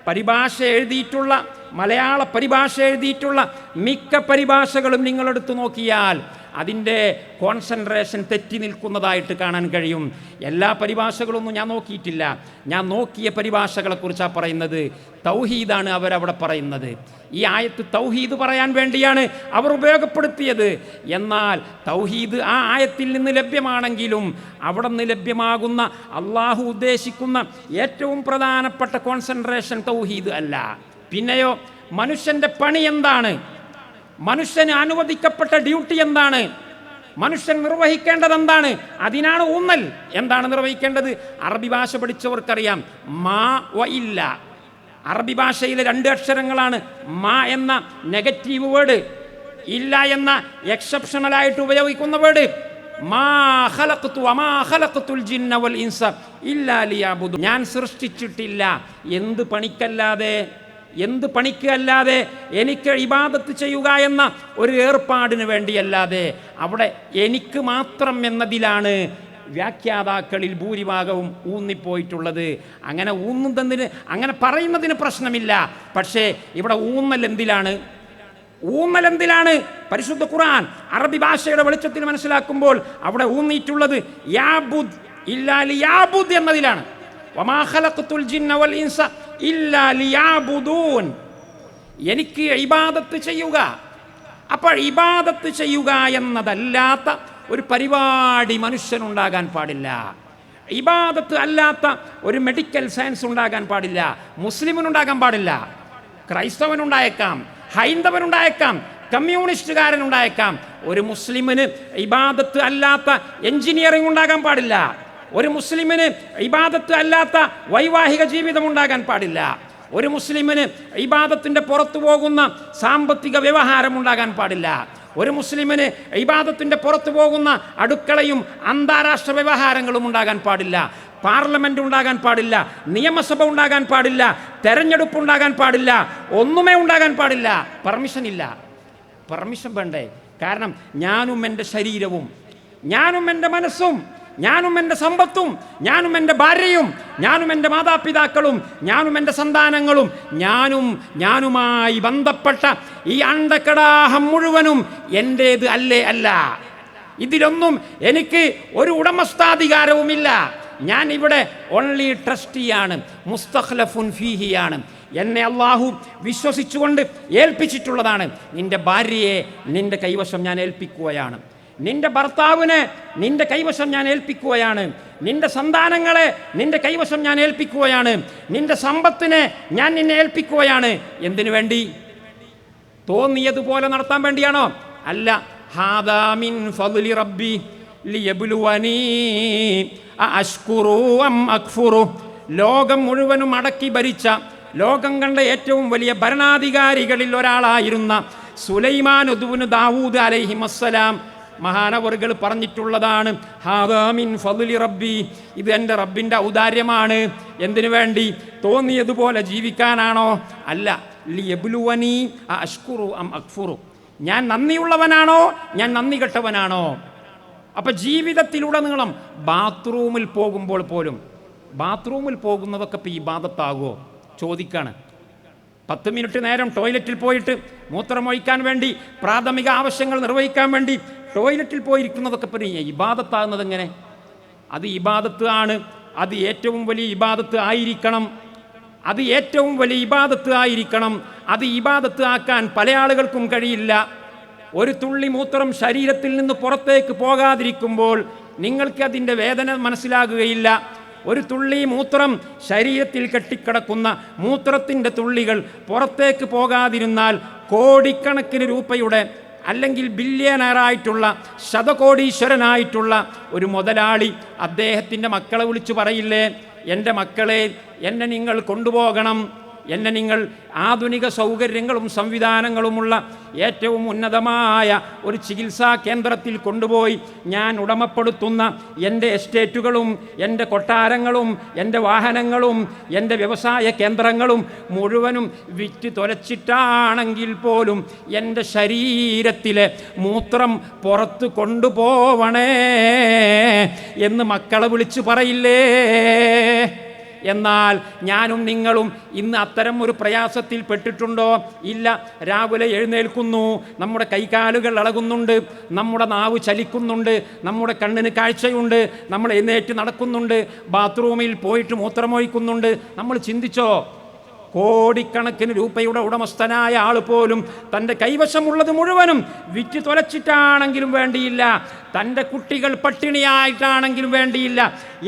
പരിഭാഷ എഴുതിയിട്ടുള്ള, മലയാള പരിഭാഷ എഴുതിയിട്ടുള്ള മിക്ക പരിഭാഷകളും നിങ്ങളെടുത്ത് നോക്കിയാൽ അതിൻ്റെ കോൺസെൻട്രേഷൻ തെറ്റി നിൽക്കുന്നതായിട്ട് കാണാൻ കഴിയും. എല്ലാ പരിഭാഷകളൊന്നും ഞാൻ നോക്കിയിട്ടില്ല. ഞാൻ നോക്കിയ പരിഭാഷകളെക്കുറിച്ചാണ് പറയുന്നത്. തൗഹീദാണ് അവരവിടെ പറയുന്നത്. ഈ ആയത്ത് തൗഹീദ് പറയാൻ വേണ്ടിയാണ് അവർ ഉപയോഗപ്പെടുത്തിയത്. എന്നാൽ തൗഹീദ് ആ ആയത്തിൽ നിന്ന് ലഭ്യമാണെങ്കിലും അവിടെ നിന്ന് ലഭ്യമാകുന്ന അള്ളാഹു ഉദ്ദേശിക്കുന്ന ഏറ്റവും പ്രധാനപ്പെട്ട കോൺസെൻട്രേഷൻ തൗഹീദ് അല്ല. പിന്നെയോ മനുഷ്യൻ്റെ പണി എന്താണ്? മനുഷ്യന് അനുവദിക്കപ്പെട്ട ഡ്യൂട്ടി എന്താണ്? മനുഷ്യൻ നിർവഹിക്കേണ്ടത് എന്താണ്? അതിനാണ് ഊന്നൽ. എന്താണ് നിർവഹിക്കേണ്ടത്? അറബി ഭാഷ പഠിച്ചവർക്കറിയാം. മാ വ ഇല്ല. അറബി ഭാഷയിലെ 2 അക്ഷരങ്ങളാണ്. മാ എന്ന നെഗറ്റീവ് വേർഡ്, ഇല്ല എന്ന എക്സെപ്ഷണലായിട്ട് ഉപയോഗിക്കുന്ന വേർഡ്. ഞാൻ സൃഷ്ടിച്ചിട്ടില്ല എന്ത് പണിക്കല്ലാതെ, എന്ത് പണിക്കല്ലാതെ, എനിക്ക് ഇബാദത്ത് ചെയ്യുക എന്ന ഒരു ഏർപ്പാടിന് വേണ്ടിയല്ലാതെ. അവിടെ എനിക്ക് മാത്രം എന്നതിലാണ് വ്യാഖ്യാതാക്കളിൽ ഭൂരിഭാഗവും ഊന്നിപ്പോയിട്ടുള്ളത്. അങ്ങനെ ഊന്നുന്നതിന്, അങ്ങനെ പറയുന്നതിന് പ്രശ്നമില്ല. പക്ഷേ ഇവിടെ ഊന്നൽ എന്തിലാണ്? പരിശുദ്ധ ഖുർആൻ അറബി ഭാഷയുടെ വെളിച്ചത്തിൽ മനസ്സിലാക്കുമ്പോൾ അവിടെ ഊന്നിയിട്ടുള്ളത് യാബുദ് ഇല്ലാ ലിയാബുദ് എന്നതിലാണ്. വമാ ഖലഖതുൽ ജിന്ന വൽ ഇൻസ ഇല്ലാ ലിയാബുദൂൻ. എനിക്ക് ഇബാദത്ത് ചെയ്യുക. അപ്പോൾ ഇബാദത്ത് ചെയ്യുക എന്നതല്ലാത്ത ഒരു പരിപാടി മനുഷ്യനുണ്ടാകാൻ പാടില്ല. ഇബാദത്ത് അല്ലാത്ത ഒരു മെഡിക്കൽ സയൻസ് ഉണ്ടാകാൻ പാടില്ല. മുസ്ലിമിനുണ്ടാകാൻ പാടില്ല. ക്രൈസ്തവനുണ്ടായേക്കാം, ഹൈന്ദവനുണ്ടായേക്കാം, കമ്മ്യൂണിസ്റ്റുകാരനുണ്ടായേക്കാം. ഒരു മുസ്ലിമിന് ഇബാദത്ത് അല്ലാത്ത എഞ്ചിനീയറിംഗ് ഉണ്ടാകാൻ പാടില്ല. ഒരു മുസ്ലിമിന് ഇബാദത്ത് അല്ലാത്ത വൈവാഹിക ജീവിതം ഉണ്ടാകാൻ പാടില്ല. ഒരു മുസ്ലിമിന് ഇബാദത്തിൻ്റെ പുറത്തു പോകുന്ന സാമ്പത്തിക വ്യവഹാരം ഉണ്ടാകാൻ പാടില്ല. ഒരു മുസ്ലിമിന് ഇബാദത്തിൻ്റെ പുറത്തു പോകുന്ന അടുക്കളയും അന്താരാഷ്ട്ര വ്യവഹാരങ്ങളും ഉണ്ടാകാൻ പാടില്ല. പാർലമെന്റ് ഉണ്ടാകാൻ പാടില്ല, നിയമസഭ ഉണ്ടാകാൻ പാടില്ല, തെരഞ്ഞെടുപ്പ് ഉണ്ടാകാൻ പാടില്ല, ഒന്നുമേ ഉണ്ടാകാൻ പാടില്ല. പെർമിഷൻ വേണ്ടേ? കാരണം ഞാനും എൻ്റെ ശരീരവും, ഞാനും എൻ്റെ മനസ്സും, ഞാനും എൻ്റെ സമ്പത്തും, ഞാനും എൻ്റെ ഭാര്യയും, ഞാനും എൻ്റെ മാതാപിതാക്കളും, ഞാനും എൻ്റെ സന്താനങ്ങളും, ഞാനുമായി ബന്ധപ്പെട്ട ഈ അണ്ടക്കടാഹം മുഴുവനും എൻ്റേത് അല്ല. ഇതിലൊന്നും എനിക്ക് ഒരു ഉടമസ്ഥാധികാരവുമില്ല. ഞാൻ ഇവിടെ ഓൺലി ട്രസ്റ്റിയാണ്, മുസ്തഖ്ലഫുൻ ഫീഹിയാണ്. എന്നെ അള്ളാഹു വിശ്വസിച്ചുകൊണ്ട് ഏൽപ്പിച്ചിട്ടുള്ളതാണ്. നിന്റെ ഭാര്യയെ നിന്റെ കൈവശം ഞാൻ ഏൽപ്പിക്കുകയാണ്, നിന്റെ ഭർത്താവിനെ നിന്റെ കൈവശം ഞാൻ ഏൽപ്പിക്കുകയാണ്, നിന്റെ സന്താനങ്ങളെ നിന്റെ കൈവശം ഞാൻ ഏൽപ്പിക്കുകയാണ്, നിന്റെ സമ്പത്തിനെ ഞാൻ നിന്നെ ഏൽപ്പിക്കുകയാണ്. എന്തിനു വേണ്ടി? തോന്നിയതുപോലെ നടത്താൻ വേണ്ടിയാണോ? അല്ല. ഹാദാ മിൻ ഫദ്ലി റബ്ബി ലിയബ്ലുവനി അശ്കുറു അം അക്ഫുറു. ലോകം മുഴുവനും അടക്കി ഭരിച്ച, ലോകം കണ്ട ഏറ്റവും വലിയ ഭരണാധികാരികളിൽ ഒരാളായിരുന്ന സുലൈമാൻ ഉദ്ബിനു ദാവൂദ് അലൈഹിമസ്സലാം മഹാനവറുകൾ പറഞ്ഞിട്ടുള്ളതാണ്, ഹാദാ മിൻ ഫദ്ലി റബ്ബി, ഇത് എൻ്റെ റബ്ബിൻ്റെ ഔദാര്യമാണ്. എന്തിനു വേണ്ടി? തോന്നിയതുപോലെ ജീവിക്കാനാണോ? അല്ല. ലിയബ്ലുവനി അശ്കുറു അം അക്ഫുറു. ഞാൻ നന്ദിയുള്ളവനാണോ, ഞാൻ നന്ദി കെട്ടവനാണോ? അപ്പം ജീവിതത്തിലുടനീളം ബാത്റൂമിൽ പോകുമ്പോൾ പോലും, ബാത്റൂമിൽ പോകുന്നതൊക്കെ ഇപ്പോൾ ഇബാദത്താകുമോ ചോദിക്കാണ്. 10 മിനിറ്റ് നേരം ടോയ്ലറ്റിൽ പോയിട്ട് മൂത്രമൊഴിക്കാൻ വേണ്ടി, പ്രാഥമിക ആവശ്യങ്ങൾ നിർവഹിക്കാൻ വേണ്ടി ടോയ്ലറ്റിൽ പോയിരിക്കുന്നതൊക്കെ പിന്നെ ഇബാദത്താകുന്നത് എങ്ങനെ? അത് ഇബാദത്ത് ആണ്. അത് ഏറ്റവും വലിയ ഇബാദത്ത് ആയിരിക്കണം. അത് ഏറ്റവും വലിയ ഇബാദത്ത് ആയിരിക്കണം. അത് ഇബാദത്ത് ആക്കാൻ പല ആളുകൾക്കും കഴിയില്ല. ഒരു തുള്ളി മൂത്രം ശരീരത്തിൽ നിന്ന് പുറത്തേക്ക് പോകാതിരിക്കുമ്പോൾ നിങ്ങൾക്ക് അതിൻ്റെ വേദന മനസ്സിലാകുകയില്ല. ഒരു തുള്ളി മൂത്രം ശരീരത്തിൽ കെട്ടിക്കിടക്കുന്ന മൂത്രത്തിൻ്റെ തുള്ളികൾ പുറത്തേക്ക് പോകാതിരുന്നാൽ കോടിക്കണക്കിന് രൂപയുടെ, അല്ലെങ്കിൽ ബില്യണറായിട്ടുള്ള, ശതകോടീശ്വരനായിട്ടുള്ള ഒരു മുതലാളി അദ്ദേഹത്തിൻ്റെ മക്കളെ വിളിച്ചു പറയില്ലേ, എൻ്റെ മക്കളെ, എന്നെ നിങ്ങൾ കൊണ്ടുപോകണം, എന്നെ നിങ്ങൾ ആധുനിക സൗകര്യങ്ങളും സംവിധാനങ്ങളുമുള്ള ഏറ്റവും ഉന്നതമായ ഒരു ചികിത്സാ കേന്ദ്രത്തിൽ കൊണ്ടുപോയി ഞാൻ ഉടമപ്പെടുത്തുന്ന എൻ്റെ എസ്റ്റേറ്റുകളും എൻ്റെ കൊട്ടാരങ്ങളും എൻ്റെ വാഹനങ്ങളും എൻ്റെ വ്യവസായ കേന്ദ്രങ്ങളും മുഴുവനും വിറ്റ് തുലച്ചിട്ടാണെങ്കിൽ പോലും എൻ്റെ ശരീരത്തിലെ മൂത്രം പുറത്ത് കൊണ്ടുപോവണേ എന്ന് മക്കളെ വിളിച്ചു പറയില്ലേ? എന്നാൽ ഞാനും നിങ്ങളും ഇന്ന് അത്തരം ഒരു പ്രയാസത്തിൽ പെട്ടിട്ടുണ്ടോ? ഇല്ല. രാവിലെ എഴുന്നേൽക്കുന്നു, നമ്മുടെ കൈകാലുകൾ ഇളകുന്നുണ്ട്, നമ്മുടെ നാവ് ചലിക്കുന്നുണ്ട്, നമ്മുടെ കണ്ണിന് കാഴ്ചയുണ്ട്, നമ്മൾ എഴുന്നേറ്റ് നടക്കുന്നുണ്ട്, ബാത്റൂമിൽ പോയിട്ട് മൂത്രമൊഴിക്കുന്നുണ്ട്. നമ്മൾ ചിന്തിച്ചോ? കോടിക്കണക്കിന് രൂപയുടെ ഉടമസ്ഥനായ ആൾ പോലും തൻ്റെ കൈവശമുള്ളത് മുഴുവനും വിറ്റ് തുലച്ചിട്ടാണെങ്കിലും വേണ്ടിയില്ല, തൻ്റെ കുട്ടികൾ പട്ടിണിയായിട്ടാണെങ്കിലും വേണ്ടിയില്ല,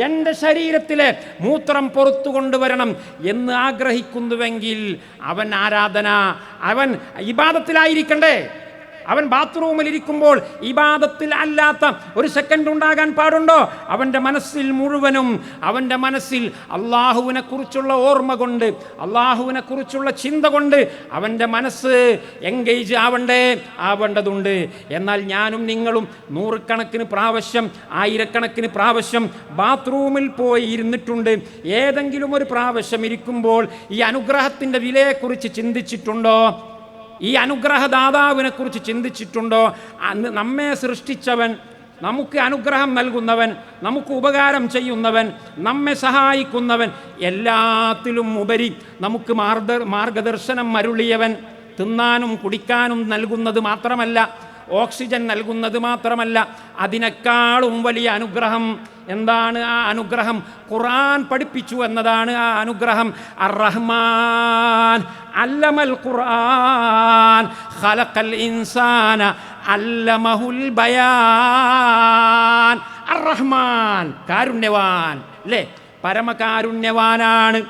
എൻ്റെ ശരീരത്തിലെ മൂത്രം പുറത്തു കൊണ്ടുവരണം എന്ന് ആഗ്രഹിക്കുന്നുവെങ്കിൽ അവൻ ആരാധന, അവൻ ഇബാദത്തിലായിരിക്കണ്ടേ? അവൻ ബാത്റൂമിലിരിക്കുമ്പോൾ ഇബാദത്തിൽ അല്ലാത്ത ഒരു സെക്കൻഡ് ഉണ്ടാകാൻ പാടുണ്ടോ? അവൻ്റെ മനസ്സിൽ മുഴുവനും അവൻ്റെ മനസ്സിൽ അള്ളാഹുവിനെ കുറിച്ചുള്ള ഓർമ്മ കൊണ്ട്, അള്ളാഹുവിനെ കുറിച്ചുള്ള ചിന്ത കൊണ്ട് അവൻ്റെ മനസ്സ് എൻഗേജ് ആവേണ്ടതുണ്ട്. എന്നാൽ ഞാനും നിങ്ങളും നൂറുകണക്കിന് പ്രാവശ്യം, ആയിരക്കണക്കിന് പ്രാവശ്യം ബാത്റൂമിൽ പോയി ഇരുന്നിട്ടുണ്ട്. ഏതെങ്കിലും ഒരു പ്രാവശ്യം ഇരിക്കുമ്പോൾ ഈ അനുഗ്രഹത്തിൻ്റെ വിലയെക്കുറിച്ച് ചിന്തിച്ചിട്ടുണ്ടോ? ഈ അനുഗ്രഹദാതാവിനെ കുറിച്ച് ചിന്തിച്ചിട്ടുണ്ടോ? നമ്മെ സൃഷ്ടിച്ചവൻ, നമുക്ക് അനുഗ്രഹം നൽകുന്നവൻ, നമുക്ക് ഉപകാരം ചെയ്യുന്നവൻ, നമ്മെ സഹായിക്കുന്നവൻ, എല്ലാത്തിലും ഉപരി നമുക്ക് മാർഗദർശനം അരുളിയവൻ, തിന്നാനും കുടിക്കാനും നൽകുന്നത് മാത്രമല്ല, ഓക്സിജൻ നൽകുന്നത് മാത്രമല്ല, അതിനേക്കാളും വലിയ അനുഗ്രഹം എന്താണ്? ആ അനുഗ്രഹം ഖുർആൻ പഠിപ്പിച്ചു എന്നതാണ്. ആ അനുഗ്രഹം അർ-റഹ്മാൻ അല്ലമൽ ഖുർആൻ ഖലഖൽ ഇൻസാന അല്ലമഹുൽ ബയാൻ. അർ-റഹ്മാൻ കാരുണ്യവാൻ, അല്ലേ? പരമകാരുണ്യവാനാണ്.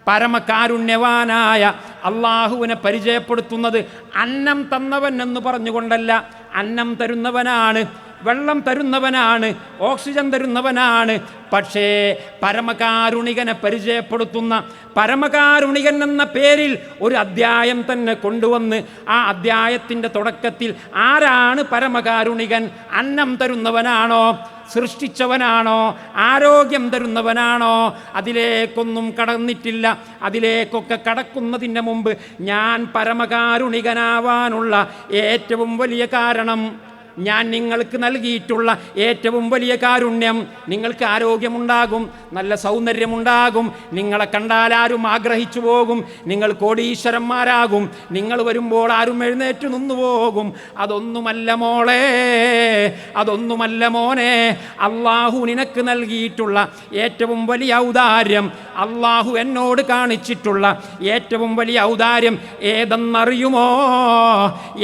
പരമകാരുണ്യവാനായ അള്ളാഹുവിനെ പരിചയപ്പെടുത്തുന്നത് അന്നം തന്നവൻ എന്ന് പറഞ്ഞുകൊണ്ടല്ല. അന്നം തരുന്നവനാണ്, വെള്ളം തരുന്നവനാണ്, ഓക്സിജൻ തരുന്നവനാണ്. പക്ഷേ പരമകാരുണികനെ പരിചയപ്പെടുത്തുന്ന, പരമകാരുണികൻ എന്ന പേരിൽ ഒരു അധ്യായം തന്നെ കൊണ്ടുവന്ന് ആ അധ്യായത്തിൻ്റെ തുടക്കത്തിൽ ആരാണ് പരമകാരുണികൻ? അന്നം തരുന്നവനാണോ? സൃഷ്ടിച്ചവനാണോ? ആരോഗ്യം തരുന്നവനാണോ? അതിലേക്കൊന്നും കടന്നിട്ടില്ല. അതിലേക്കൊക്കെ കടക്കുന്നതിന് മുമ്പ് ഞാൻ പരമകാരുണികനാവാനുള്ള ഏറ്റവും വലിയ കാരണം, ഞാൻ നിങ്ങൾക്ക് നൽകിയിട്ടുള്ള ഏറ്റവും വലിയ കാരുണ്യം, നിങ്ങൾക്ക് ആരോഗ്യമുണ്ടാകും, നല്ല സൗന്ദര്യമുണ്ടാകും, നിങ്ങളെ കണ്ടാൽ ആരും ആഗ്രഹിച്ചു പോകും, നിങ്ങൾ കോടീശ്വരന്മാരാകും, നിങ്ങൾ വരുമ്പോൾ ആരും എഴുന്നേറ്റ് നിന്നു പോകും. അതൊന്നുമല്ല മോളെ, അതൊന്നുമല്ല മോനെ. അള്ളാഹു നിനക്ക് നൽകിയിട്ടുള്ള ഏറ്റവും വലിയ ഔദാര്യം, അള്ളാഹു എന്നോട് കാണിച്ചിട്ടുള്ള ഏറ്റവും വലിയ ഔദാര്യം ഏതെന്നറിയുമോ?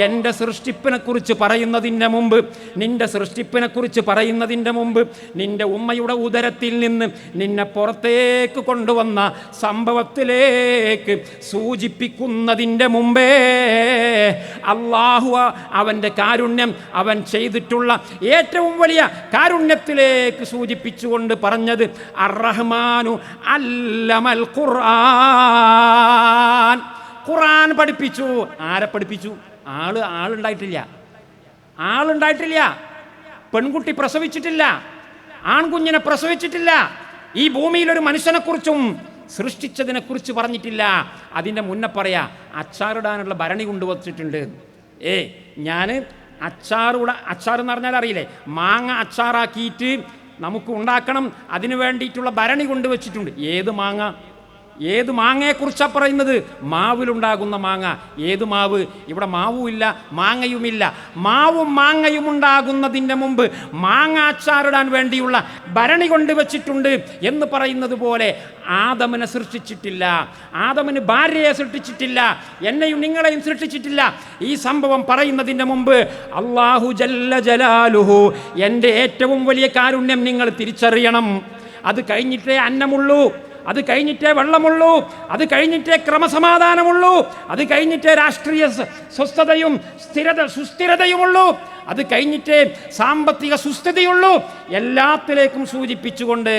എൻ്റെ സൃഷ്ടിപ്പിനെ കുറിച്ച് പറയുന്നതിൻ്റെ മുമ്പ്, നിന്റെ സൃഷ്ടിപ്പിനെ കുറിച്ച് പറയുന്നതിൻ്റെ മുമ്പ്, നിന്റെ ഉമ്മയുടെ ഉദരത്തിൽ നിന്ന് നിന്നെ പുറത്തേക്ക് കൊണ്ടുവന്ന സംഭവത്തിലേക്ക് സൂചിപ്പിക്കുന്നതിൻ്റെ മുമ്പേ അള്ളാഹു അവൻ്റെ കാരുണ്യം, അവൻ ചെയ്തിട്ടുള്ള ഏറ്റവും വലിയ കാരുണ്യത്തിലേക്ക് സൂചിപ്പിച്ചുകൊണ്ട് പറഞ്ഞത് അർ-റഹ്മാനു അല്ലമൽ ഖുർആൻ. ഖുർആൻ പഠിപ്പിച്ചു. ആരെ പഠിപ്പിച്ചു? ആളുണ്ടായിട്ടില്ല. പെൺകുട്ടി പ്രസവിച്ചിട്ടില്ല, ആൺകുഞ്ഞിനെ പ്രസവിച്ചിട്ടില്ല. ഈ ഭൂമിയിൽ ഒരു മനുഷ്യനെക്കുറിച്ചും സൃഷ്ടിച്ചതിനെക്കുറിച്ച് പറഞ്ഞിട്ടില്ല. അതിൻ്റെ മുന്നേ പറയാ അച്ചാറിടാനുള്ള ഭരണി കൊണ്ടുവച്ചിട്ടുണ്ട്. ഞാൻ അച്ചാർ എന്ന് പറഞ്ഞാൽ അറിയില്ലേ, മാങ്ങ അച്ചാറാക്കിയിട്ട് നമുക്ക് ഉണ്ടാക്കണം, അതിനു വേണ്ടിയിട്ടുള്ള ഭരണി കൊണ്ടുവച്ചിട്ടുണ്ട്. ഏത് മാങ്ങയെക്കുറിച്ചാണ് പറയുന്നത്? മാവിലുണ്ടാകുന്ന മാങ്ങ. ഏത് മാവ്? ഇവിടെ മാവുമില്ല, മാങ്ങയുമില്ല. മാവും മാങ്ങയും ഉണ്ടാകുന്നതിൻ്റെ മുമ്പ് മാങ്ങ അച്ചാറിടാൻ വേണ്ടിയുള്ള ഭരണി കൊണ്ടുവച്ചിട്ടുണ്ട് എന്ന് പറയുന്നത് പോലെ ആദമിനെ സൃഷ്ടിച്ചിട്ടില്ല, ആദമിന് ഭാര്യയെ സൃഷ്ടിച്ചിട്ടില്ല, എന്നെയും നിങ്ങളെയും സൃഷ്ടിച്ചിട്ടില്ല. ഈ സംഭവം പറയുന്നതിൻ്റെ മുമ്പ് അല്ലാഹു ജല്ല ജലാലുഹു, എൻ്റെ ഏറ്റവും വലിയ കാരുണ്യം നിങ്ങൾ തിരിച്ചറിയണം. അത് കഴിഞ്ഞിട്ടേ അന്നമുള്ളൂ, അത് കഴിഞ്ഞിട്ടേ വെള്ളമുള്ളൂ, അത് കഴിഞ്ഞിട്ടേ ക്രമസമാധാനമുള്ളൂ, അത് കഴിഞ്ഞിട്ടേ രാഷ്ട്രീയ സ്വസ്ഥതയും സുസ്ഥിരതയുമുള്ളൂ, അത് കഴിഞ്ഞിട്ടേ സാമ്പത്തിക സുസ്ഥിതിയുള്ളൂ. എല്ലാത്തിലേക്കും സൂചിപ്പിച്ചുകൊണ്ട്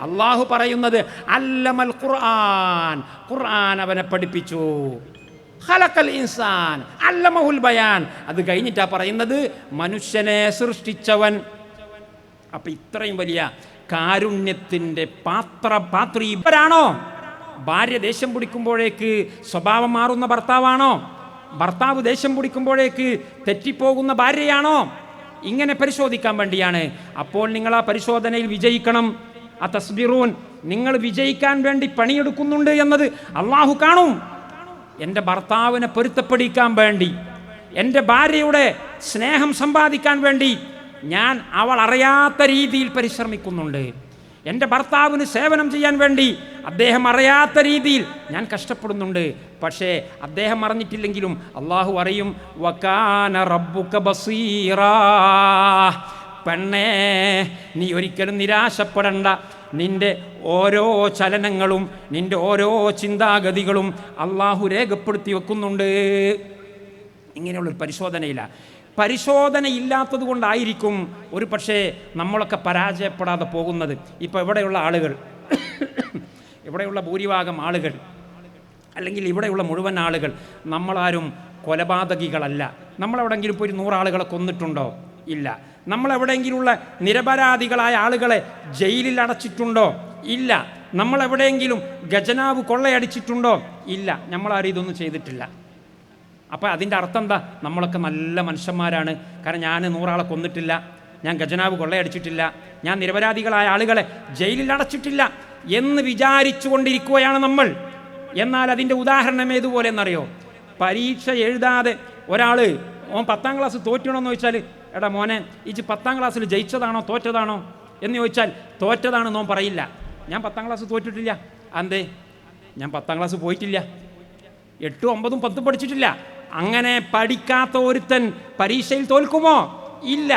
അള്ളാഹു പറയുന്നത് അല്ലമൽ ഖുർആൻ, ഖുർആൻ അവനെ പഠിപ്പിച്ചു. ഖലഖൽ ഇൻസാൻ അല്ലമഹുൽ ബയാൻ. അത് കഴിഞ്ഞിട്ടാ പറയുന്നത് മനുഷ്യനെ സൃഷ്ടിച്ചവൻ. അപ്പം ഇത്രയും വലിയ കാരുണ്യത്തിൻ്റെ പാത്രീവരാണോ? ഭാര്യ ദേഷ്യം പിടിക്കുമ്പോഴേക്ക് സ്വഭാവം മാറുന്ന ഭർത്താവാണോ? ഭർത്താവ് ദേഷ്യം പിടിക്കുമ്പോഴേക്ക് തെറ്റിപ്പോകുന്ന ഭാര്യയാണോ? ഇങ്ങനെ പരിശോധിക്കാൻ വേണ്ടിയാണ്. അപ്പോൾ നിങ്ങൾ ആ പരിശോധനയിൽ വിജയിക്കണം. ആ തസ്ബിറൂൻ, നിങ്ങൾ വിജയിക്കാൻ വേണ്ടി പണിയെടുക്കുന്നുണ്ട് എന്നത് അള്ളാഹു കാണും. എൻ്റെ ഭർത്താവിനെ പൊരുത്തപ്പെടിക്കാൻ വേണ്ടി, എൻ്റെ ഭാര്യയുടെ സ്നേഹം സമ്പാദിക്കാൻ വേണ്ടി ഞാൻ അവൾ അറിയാത്ത രീതിയിൽ പരിശ്രമിക്കുന്നുണ്ട്. എൻ്റെ ഭർത്താവിന് സേവനം ചെയ്യാൻ വേണ്ടി അദ്ദേഹം അറിയാത്ത രീതിയിൽ ഞാൻ കഷ്ടപ്പെടുന്നുണ്ട്. പക്ഷേ അദ്ദേഹം അറിഞ്ഞിട്ടില്ലെങ്കിലും അള്ളാഹു അറിയും. വകാന റബ്ബുക ബസീറാ. പെണ്ണേ, നീ ഒരിക്കലും നിരാശപ്പെടണ്ട. നിൻ്റെ ഓരോ ചലനങ്ങളും നിൻ്റെ ഓരോ ചിന്താഗതികളും അള്ളാഹു രേഖപ്പെടുത്തി വെക്കുന്നുണ്ട്. ഇങ്ങനെയുള്ളൊരു പരിശോധനയില്ല. പരിശോധനയില്ലാത്തത് കൊണ്ടായിരിക്കും ഒരു പക്ഷേ നമ്മളൊക്കെ പരാജയപ്പെടാതെ പോകുന്നത്. ഇപ്പോൾ ഇവിടെയുള്ള ആളുകൾ, ഇവിടെയുള്ള ഭൂരിഭാഗം ആളുകൾ, അല്ലെങ്കിൽ ഇവിടെയുള്ള മുഴുവൻ ആളുകൾ നമ്മളാരും കൊലപാതകികളല്ല. നമ്മളെവിടെയെങ്കിലും ഇപ്പോൾ ഒരു 100 ആളുകളെ കൊന്നിട്ടുണ്ടോ? ഇല്ല. നമ്മളെവിടെയെങ്കിലുള്ള നിരപരാധികളായ ആളുകളെ ജയിലിൽ അടച്ചിട്ടുണ്ടോ? ഇല്ല. നമ്മളെവിടെയെങ്കിലും ഖജനാവ് കൊള്ളയടിച്ചിട്ടുണ്ടോ? ഇല്ല. നമ്മളാരും ഇതൊന്നും ചെയ്തിട്ടില്ല. അപ്പോൾ അതിൻ്റെ അർത്ഥം എന്താ? നമ്മളൊക്കെ നല്ല മനുഷ്യന്മാരാണ്. കാരണം ഞാൻ 100 ആളെ കൊന്നിട്ടില്ല, ഞാൻ ഖജനാവ് കൊള്ളയടിച്ചിട്ടില്ല, ഞാൻ നിരപരാധികളായ ആളുകളെ ജയിലിൽ അടച്ചിട്ടില്ല എന്ന് വിചാരിച്ചു കൊണ്ടിരിക്കുകയാണ് നമ്മൾ. എന്നാൽ അതിൻ്റെ ഉദാഹരണം ഏതുപോലെ എന്നറിയോ? പരീക്ഷ എഴുതാതെ ഒരാൾ ഓൻ 10ാം ക്ലാസ് തോറ്റണമെന്ന് ചോദിച്ചാൽ, എടാ മോനെ ഇജ് 10ാം ക്ലാസ്സിൽ ജയിച്ചതാണോ തോറ്റതാണോ എന്ന് ചോദിച്ചാൽ തോറ്റതാണെന്ന് ഓൻ പറയില്ല. ഞാൻ 10ാം ക്ലാസ് തോറ്റിട്ടില്ല. അന്തേ? ഞാൻ 10ാം ക്ലാസ് പോയിട്ടില്ല, 8, 9, 10 പഠിച്ചിട്ടില്ല. അങ്ങനെ പഠിക്കാത്ത ഒരുത്തൻ പരീക്ഷയിൽ തോൽക്കുമോ? ഇല്ല.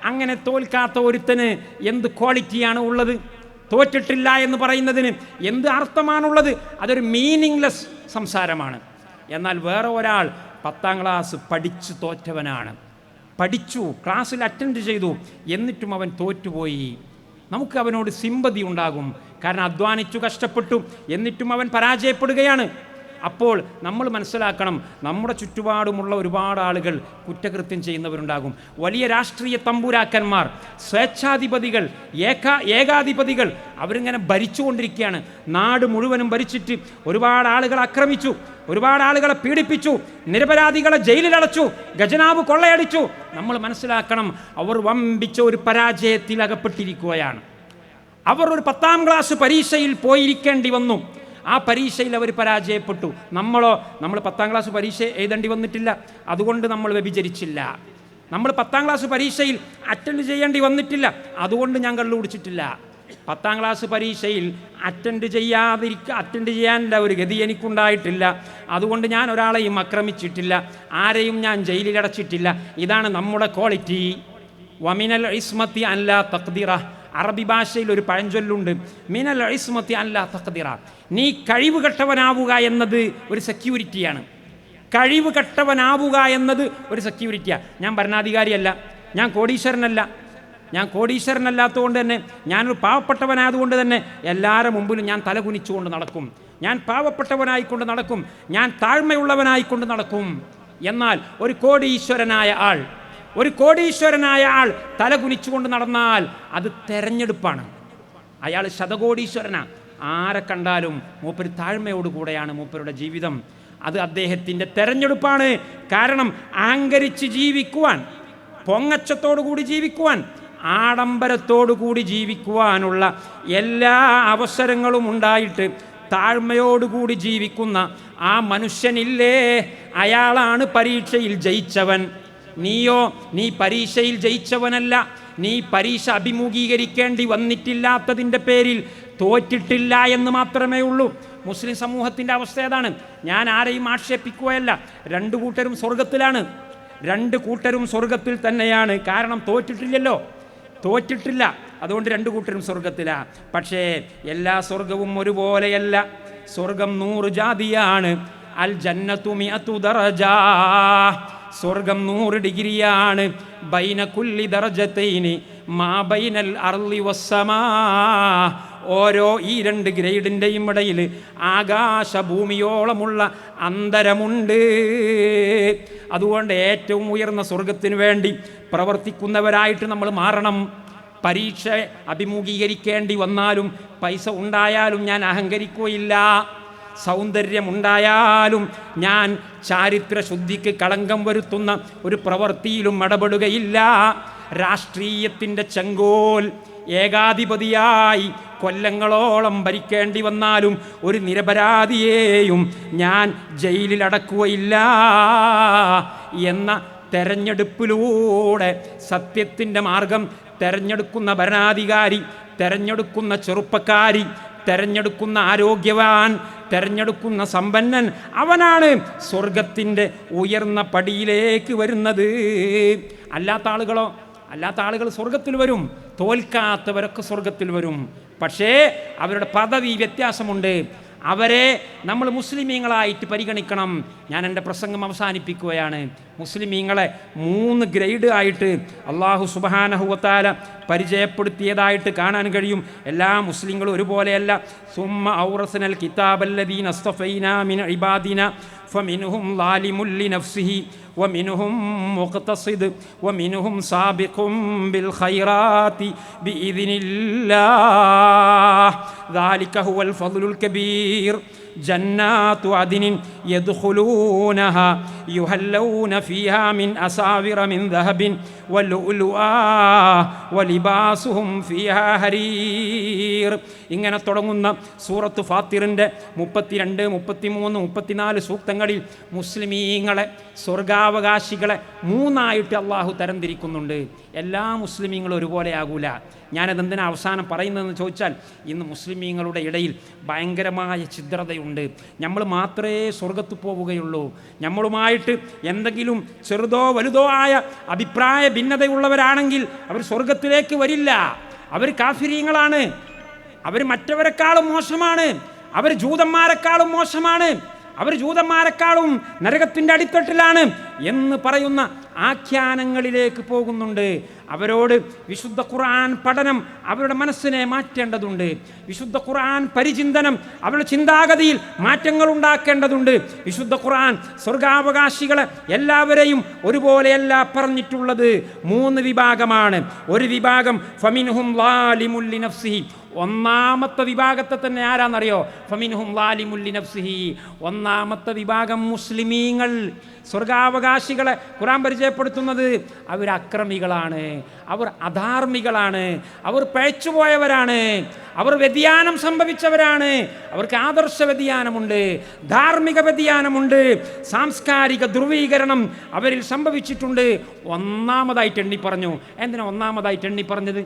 അങ്ങനെ തോൽക്കാത്ത ഒരുത്തന് എന്ത് ക്വാളിറ്റിയാണ് ഉള്ളത്? തോറ്റിട്ടില്ല എന്ന് പറയുന്നതിന് എന്ത് അർത്ഥമാണുള്ളത്? അതൊരു മീനിങ്ലെസ് സംസാരമാണ്. എന്നാൽ വേറെ ഒരാൾ 10ാം ക്ലാസ് പഠിച്ചു തോറ്റവനാണ്, പഠിച്ചു, ക്ലാസ്സിൽ അറ്റൻഡ് ചെയ്തു, എന്നിട്ടും അവൻ തോറ്റുപോയി. നമുക്ക് അവനോട് സിമ്പതി ഉണ്ടാകും. കാരണം അധ്വാനിച്ചു, കഷ്ടപ്പെട്ടു, എന്നിട്ടും അവൻ പരാജയപ്പെടുകയാണ്. അപ്പോൾ നമ്മൾ മനസ്സിലാക്കണം, നമ്മുടെ ചുറ്റുപാടുമുള്ള ഒരുപാട് ആളുകൾ കുറ്റകൃത്യം ചെയ്യുന്നവരുണ്ടാകും. വലിയ രാഷ്ട്രീയ തമ്പുരാക്കന്മാർ, സ്വേച്ഛാധിപതികൾ, ഏകാധിപതികൾ അവരിങ്ങനെ ഭരിച്ചുകൊണ്ടിരിക്കുകയാണ്. നാട് മുഴുവനും ഭരിച്ചിട്ട് ഒരുപാട് ആളുകൾ ആക്രമിച്ചു, ഒരുപാട് ആളുകളെ പീഡിപ്പിച്ചു, നിരപരാധികളെ ജയിലിലടച്ചു, ഖജനാവ് കൊള്ളയടിച്ചു. നമ്മൾ മനസ്സിലാക്കണം, അവർ വമ്പിച്ച ഒരു പരാജയത്തിൽ അകപ്പെട്ടിരിക്കുകയാണ്. അവർ ഒരു 10ാം ക്ലാസ് പരീക്ഷയിൽ പോയിരിക്കേണ്ടി വന്നു. ആ പരീക്ഷയിൽ അവർ പരാജയപ്പെട്ടു. നമ്മൾ 10ാം ക്ലാസ് പരീക്ഷ എഴുതേണ്ടി വന്നിട്ടില്ല, അതുകൊണ്ട് നമ്മൾ വ്യഭിചരിച്ചില്ല. നമ്മൾ 10ാം ക്ലാസ് പരീക്ഷയിൽ അറ്റൻഡ് ചെയ്യേണ്ടി വന്നിട്ടില്ല, അതുകൊണ്ട് ഞാൻ കള്ളു കുടിച്ചിട്ടില്ല. 10ാം ക്ലാസ് പരീക്ഷയിൽ അറ്റൻഡ് ചെയ്യാനുള്ള ഒരു ഗതി എനിക്കുണ്ടായിട്ടില്ല, അതുകൊണ്ട് ഞാൻ ഒരാളെയും ആക്രമിച്ചിട്ടില്ല, ആരെയും ഞാൻ ജയിലിലടച്ചിട്ടില്ല. ഇതാണ് നമ്മുടെ ക്വാളിറ്റി. വമിനൽ ഇസ്മത്തി അല്ലാ തഖ്ദിറ. അറബി ഭാഷയിൽ ഒരു പഴഞ്ചൊല്ലുണ്ട്, മിനൽ ഇസ്മത്തി അല്ലാ തഖ്ദിറ. നീ കഴിവ് കെട്ടവനാവുക എന്നത് ഒരു സെക്യൂരിറ്റിയാണ്. കഴിവ് കെട്ടവനാവുക എന്നത് ഒരു സെക്യൂരിറ്റിയാണ്. ഞാൻ ഭരണാധികാരിയല്ല, ഞാൻ കോടീശ്വരനല്ല. ഞാൻ കോടീശ്വരനല്ലാത്തതുകൊണ്ട് തന്നെ, ഞാനൊരു പാവപ്പെട്ടവനായതുകൊണ്ട് തന്നെ എല്ലാവരുടെ മുമ്പിലും ഞാൻ തലകുനിച്ചുകൊണ്ട് നടക്കും, ഞാൻ പാവപ്പെട്ടവനായിക്കൊണ്ട് നടക്കും, ഞാൻ താഴ്മയുള്ളവനായിക്കൊണ്ട് നടക്കും. എന്നാൽ ഒരു കോടീശ്വരനായ ആൾ തലകുനിച്ചുകൊണ്ട് നടന്നാൽ അത് തെരഞ്ഞെടുപ്പാണ്. അയാൾ ശതകോടീശ്വരനാ. ആരെ കണ്ടാലും മൂപ്പര് താഴ്മയോടുകൂടെയാണ് മൂപ്പരുടെ ജീവിതം. അത് അദ്ദേഹത്തിൻ്റെ തെരഞ്ഞെടുപ്പാണ്. കാരണം അഹങ്കരിച്ച് ജീവിക്കുവാൻ, പൊങ്ങച്ചത്തോടു കൂടി ജീവിക്കുവാൻ, ആഡംബരത്തോടു കൂടി ജീവിക്കുവാനുള്ള എല്ലാ അവസരങ്ങളും ഉണ്ടായിട്ട് താഴ്മയോടുകൂടി ജീവിക്കുന്ന ആ മനുഷ്യനില്ലേ, അയാളാണ് പരീക്ഷയിൽ ജയിച്ചവൻ. നീ പരീക്ഷയിൽ ജയിച്ചവനല്ല. നീ പരീക്ഷ അഭിമുഖീകരിക്കേണ്ടി വന്നിട്ടില്ലാത്തതിൻ്റെ പേരിൽ തോറ്റിട്ടില്ല എന്ന് മാത്രമേ ഉള്ളൂ. മുസ്ലിം സമൂഹത്തിൻ്റെ അവസ്ഥ ഏതാണ്? ഞാൻ ആരെയും ആക്ഷേപിക്കുകയല്ല. 2 കൂട്ടരും സ്വർഗത്തിലാണ്, 2 കൂട്ടരും സ്വർഗത്തിൽ തന്നെയാണ്. കാരണം തോറ്റിട്ടില്ല, അതുകൊണ്ട് 2 കൂട്ടരും സ്വർഗത്തിലാണ്. പക്ഷേ എല്ലാ സ്വർഗവും ഒരുപോലെയല്ല. സ്വർഗം 100 ജാതിയാണ്. അൽ ജന്നത്തു മിഅതു ദറജാ. സ്വർഗം 100 ഡിഗ്രിയാണ്. ബൈന കുല്ലി ദറജതൈനി മാ ബൈനൽ അർളി വസ്സമാ. ഓരോ ഈ 2 ഗ്രേഡിൻ്റെയും ഇടയിൽ ആകാശഭൂമിയോളമുള്ള അന്തരമുണ്ട്. അതുകൊണ്ട് ഏറ്റവും ഉയർന്ന സ്വർഗത്തിന് വേണ്ടി പ്രവർത്തിക്കുന്നവരായിട്ട് നമ്മൾ മാറണം. പരീക്ഷ അഭിമുഖീകരിക്കേണ്ടി വന്നാലും, പൈസ ഉണ്ടായാലും ഞാൻ അഹങ്കരിക്കുകയില്ല. സൗന്ദര്യമുണ്ടായാലും ഞാൻ ചാരിത്രശുദ്ധിക്ക് കളങ്കം വരുത്തുന്ന ഒരു പ്രവൃത്തിയിലും ഇടപെടുകയില്ല. രാഷ്ട്രീയത്തിൻ്റെ ചെങ്കോൽ ഏകാധിപതിയായി കൊല്ലങ്ങളോളം ഭരിക്കേണ്ടി വന്നാലും ഒരു നിരപരാധിയെയും ഞാൻ ജയിലിലടക്കുകയില്ല എന്ന തെരഞ്ഞെടുപ്പിലൂടെ സത്യത്തിൻ്റെ മാർഗം തെരഞ്ഞെടുക്കുന്ന ഭരണാധികാരി, തെരഞ്ഞെടുക്കുന്ന ചെറുപ്പക്കാരി, തെരഞ്ഞെടുക്കുന്ന ആരോഗ്യവാൻ, തെരഞ്ഞെടുക്കുന്ന സമ്പന്നൻ, അവനാണ് സ്വർഗത്തിൻ്റെ ഉയർന്ന പടിയിലേക്ക് വരുന്നത്. അല്ലാത്ത ആളുകൾ സ്വർഗത്തിൽ വരും, തോൽക്കാത്തവരൊക്കെ സ്വർഗത്തിൽ വരും. പക്ഷേ അവരുടെ പദവി വ്യത്യാസമുണ്ട്. അവരെ നമ്മൾ മുസ്ലിമീങ്ങളായിട്ട് പരിഗണിക്കണം. ഞാൻ എൻ്റെ പ്രസംഗം അവസാനിപ്പിക്കുകയാണ്. മുസ്ലിമീങ്ങളെ 3 ഗ്രേഡ് ആയിട്ട് അള്ളാഹു സുബ്ഹാനഹു വ തആല പരിചയപ്പെടുത്തിയതായിട്ട് കാണാൻ കഴിയും. എല്ലാ മുസ്ലിങ്ങളും ഒരുപോലെയല്ല. സുമ്മ ഔറസ്നൽ കിതാബല്ലദീന അസ്തഫൈനാ മിൻ ഇബാദിന ഫമിൻഹും ളാലിമുൻ ലിനഫ്സിഹി ومنهم مقتصد ومنهم سابق بالخيرات بإذن الله ذلك هو الفضل الكبير جنات عدن يدخلونها يحلون فيها من أساور من ذهب ولؤلؤا ولباسهم فيها حرير. ഇങ്ങനെ തുടങ്ങുന്ന സൂറത്ത് ഫാത്തിറിൻ്റെ 32, 33, 34 സൂക്തങ്ങളിൽ മുസ്ലിമീങ്ങളെ സ്വർഗാവകാശികളെ 3ആയിട്ട് അള്ളാഹു തരംതിരിക്കുന്നുണ്ട്. എല്ലാ മുസ്ലിമീങ്ങളും ഒരുപോലെ ആകൂല. ഞാനതെന്തിനാ അവസാനം പറയുന്നതെന്ന് ചോദിച്ചാൽ, ഇന്ന് മുസ്ലിമീങ്ങളുടെ ഇടയിൽ ഭയങ്കരമായ ഛിദ്രതയുണ്ട്. നമ്മൾ മാത്രമേ സ്വർഗത്ത് പോവുകയുള്ളൂ. നമ്മളുമായിട്ട് എന്തെങ്കിലും ചെറുതോ വലുതോ ആയ അഭിപ്രായ ഭിന്നതയുള്ളവരാണെങ്കിൽ അവർ സ്വർഗത്തിലേക്ക് വരില്ല. അവർ കാഫിരീങ്ങളാണ്. അവർ മറ്റവരെക്കാളും മോശമാണ്. അവർ ജൂതന്മാരെക്കാളും മോശമാണ്. അവർ ജൂതന്മാരെക്കാളും നരകത്തിൻ്റെ അടിത്തട്ടിലാണ് എന്ന് പറയുന്ന ആഖ്യാനങ്ങളിലേക്ക് പോകുന്നുണ്ട്. അവരോട് വിശുദ്ധ ഖുർആൻ പഠനം അവരുടെ മനസ്സിനെ മാറ്റേണ്ടതുണ്ട്. വിശുദ്ധ ഖുർആൻ പരിചിന്തനം അവരുടെ ചിന്താഗതിയിൽ മാറ്റങ്ങൾ ഉണ്ടാക്കേണ്ടതുണ്ട്. വിശുദ്ധ ഖുർആൻ സ്വർഗാവകാശികളെ എല്ലാവരെയും ഒരുപോലെയല്ല പറഞ്ഞിട്ടുള്ളത്. 3 വിഭാഗമാണ്. ഒരു വിഭാഗം ഫമിൻഹും ളാലിമുൻ ലിനഫ്സിഹി. ഒന്നാമത്തെ വിഭാഗത്തെ തന്നെ ആരാന്നറിയോ? ഫമിൻഹും ളാലിമുൻ ലിനഫ്സിഹി. ഒന്നാമത്തെ വിഭാഗം മുസ്ലിമീങ്ങൾ, സ്വർഗാവകാശികളെ ഖുർആൻ പരിചയപ്പെടുത്തുന്നത് അവർ അക്രമികളാണ്, അവർ അധാർമികളാണ്, അവർ പഴച്ചുപോയവരാണ്, അവർ വ്യതിയാനം സംഭവിച്ചവരാണ്. അവർക്ക് ആദർശ വ്യതിയാനമുണ്ട്, ധാർമ്മിക വ്യതിയാനമുണ്ട്, സാംസ്കാരിക ധ്രുവീകരണം അവരിൽ സംഭവിച്ചിട്ടുണ്ട്. ഒന്നാമതായിട്ട് എണ്ണി പറഞ്ഞു. എന്തിനാ ഒന്നാമതായിട്ട് എണ്ണി പറഞ്ഞത്?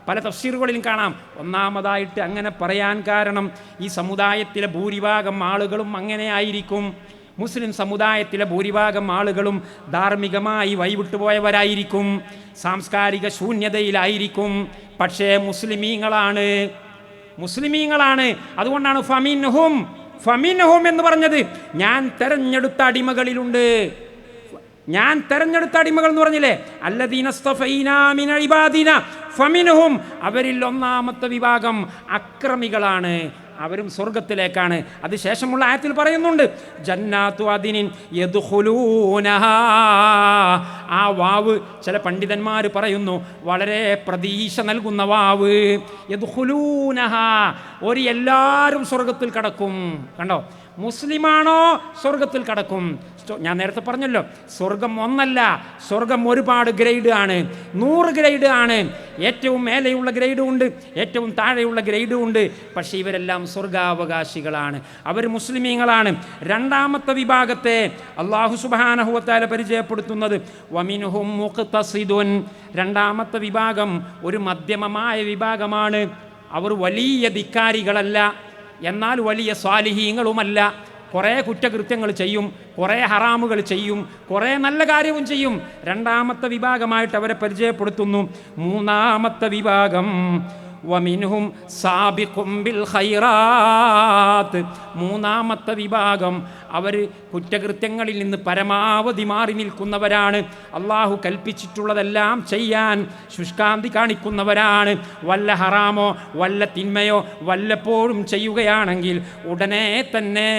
പല തഫ്സീറുകളിലും കാണാം. ഒന്നാമതായിട്ട് അങ്ങനെ പറയാൻ കാരണം ഈ സമുദായത്തിലെ ഭൂരിഭാഗം ആളുകളും അങ്ങനെ ആയിരിക്കും. മുസ്ലിം സമുദായത്തിലെ ഭൂരിഭാഗം ആളുകളും ധാർമ്മികമായി വഴിവിട്ടുപോയവരായിരിക്കും, സാംസ്കാരിക ശൂന്യതയിലായിരിക്കും. പക്ഷേ മുസ്ലിമീങ്ങളാണ്. അതുകൊണ്ടാണ് ഫമിൻഹും എന്ന് പറഞ്ഞത്. ഞാൻ തെരഞ്ഞെടുത്ത അടിമകളിലുണ്ട്. ഞാൻ തെരഞ്ഞെടുത്ത അടിമകൾ എന്ന് പറഞ്ഞില്ലേ, അല്ലദീന സ്തഫൈനാ മിൻ ഇബാദിന ഫമിൻഹും. അവരിൽ ഒന്നാമത്തെ വിഭാഗം അക്രമികളാണ്. അവരും സ്വർഗത്തിലേക്കാണ്. അതിനുശേഷമുള്ള ആയത്തിൽ പറയുന്നുണ്ട് ജന്നാത്തു അദിനിൻ യദ്ഖുലൂനഹാ. ആ വാവ് ചില പണ്ഡിതന്മാർ പറയുന്നു വളരെ പ്രതീക്ഷ നൽകുന്ന വാവ്. യദ്ഖുലൂനഹാ, എല്ലാവരും സ്വർഗത്തിൽ കടക്കും. കണ്ടോ, മുസ്ലിമാണോ സ്വർഗത്തിൽ കടക്കും. ഞാൻ നേരത്തെ പറഞ്ഞല്ലോ, സ്വർഗം ഒന്നല്ല, സ്വർഗം ഒരുപാട് ഗ്രേഡ് ആണ്, 100 ഗ്രേഡ് ആണ്. ഏറ്റവും മേലെയുള്ള ഗ്രേഡും ഉണ്ട്, ഏറ്റവും താഴെയുള്ള ഗ്രേഡും ഉണ്ട്. പക്ഷേ ഇവരെല്ലാം സ്വർഗാവകാശികളാണ്, അവർ മുസ്ലിമീങ്ങളാണ്. രണ്ടാമത്തെ വിഭാഗത്തെ അല്ലാഹു സുബ്ഹാനഹു വ തആല പരിചയപ്പെടുത്തുന്നത് വമിൻഹും മുഖ്തസിദുൻ. രണ്ടാമത്തെ വിഭാഗം ഒരു മധ്യമമായ വിഭാഗമാണ്. അവർ വലിയ ധിക്കാരികളല്ല, എന്നാൽ വലിയ സ്വാലിഹീങ്ങളുമല്ല. കുറേ കുറ്റകൃത്യങ്ങൾ ചെയ്യും, കുറേ ഹറാമുകൾ ചെയ്യും, കുറേ നല്ല കാര്യവും ചെയ്യും. രണ്ടാമത്തെ വിഭാഗമായിട്ട് അവരെ പരിചയപ്പെടുത്തുന്നു. മൂന്നാമത്തെ വിഭാഗം വമിൻഹും സാബിഖും ബിൽ ഖൈറാത്ത്. മൂന്നാമത്തെ വിഭാഗം അവർ കുറ്റകൃത്യങ്ങളിൽ നിന്ന് പരമാവധി മാറി നിൽക്കുന്നവരാണ്. അള്ളാഹു കൽപ്പിച്ചിട്ടുള്ളതെല്ലാം ചെയ്യാൻ ശുഷ്കാന്തി കാണിക്കുന്നവരാണ്. വല്ല ഹറാമോ വല്ല തിന്മയോ വല്ലപ്പോഴും ചെയ്യുകയാണെങ്കിൽ ഉടനെ തന്നെ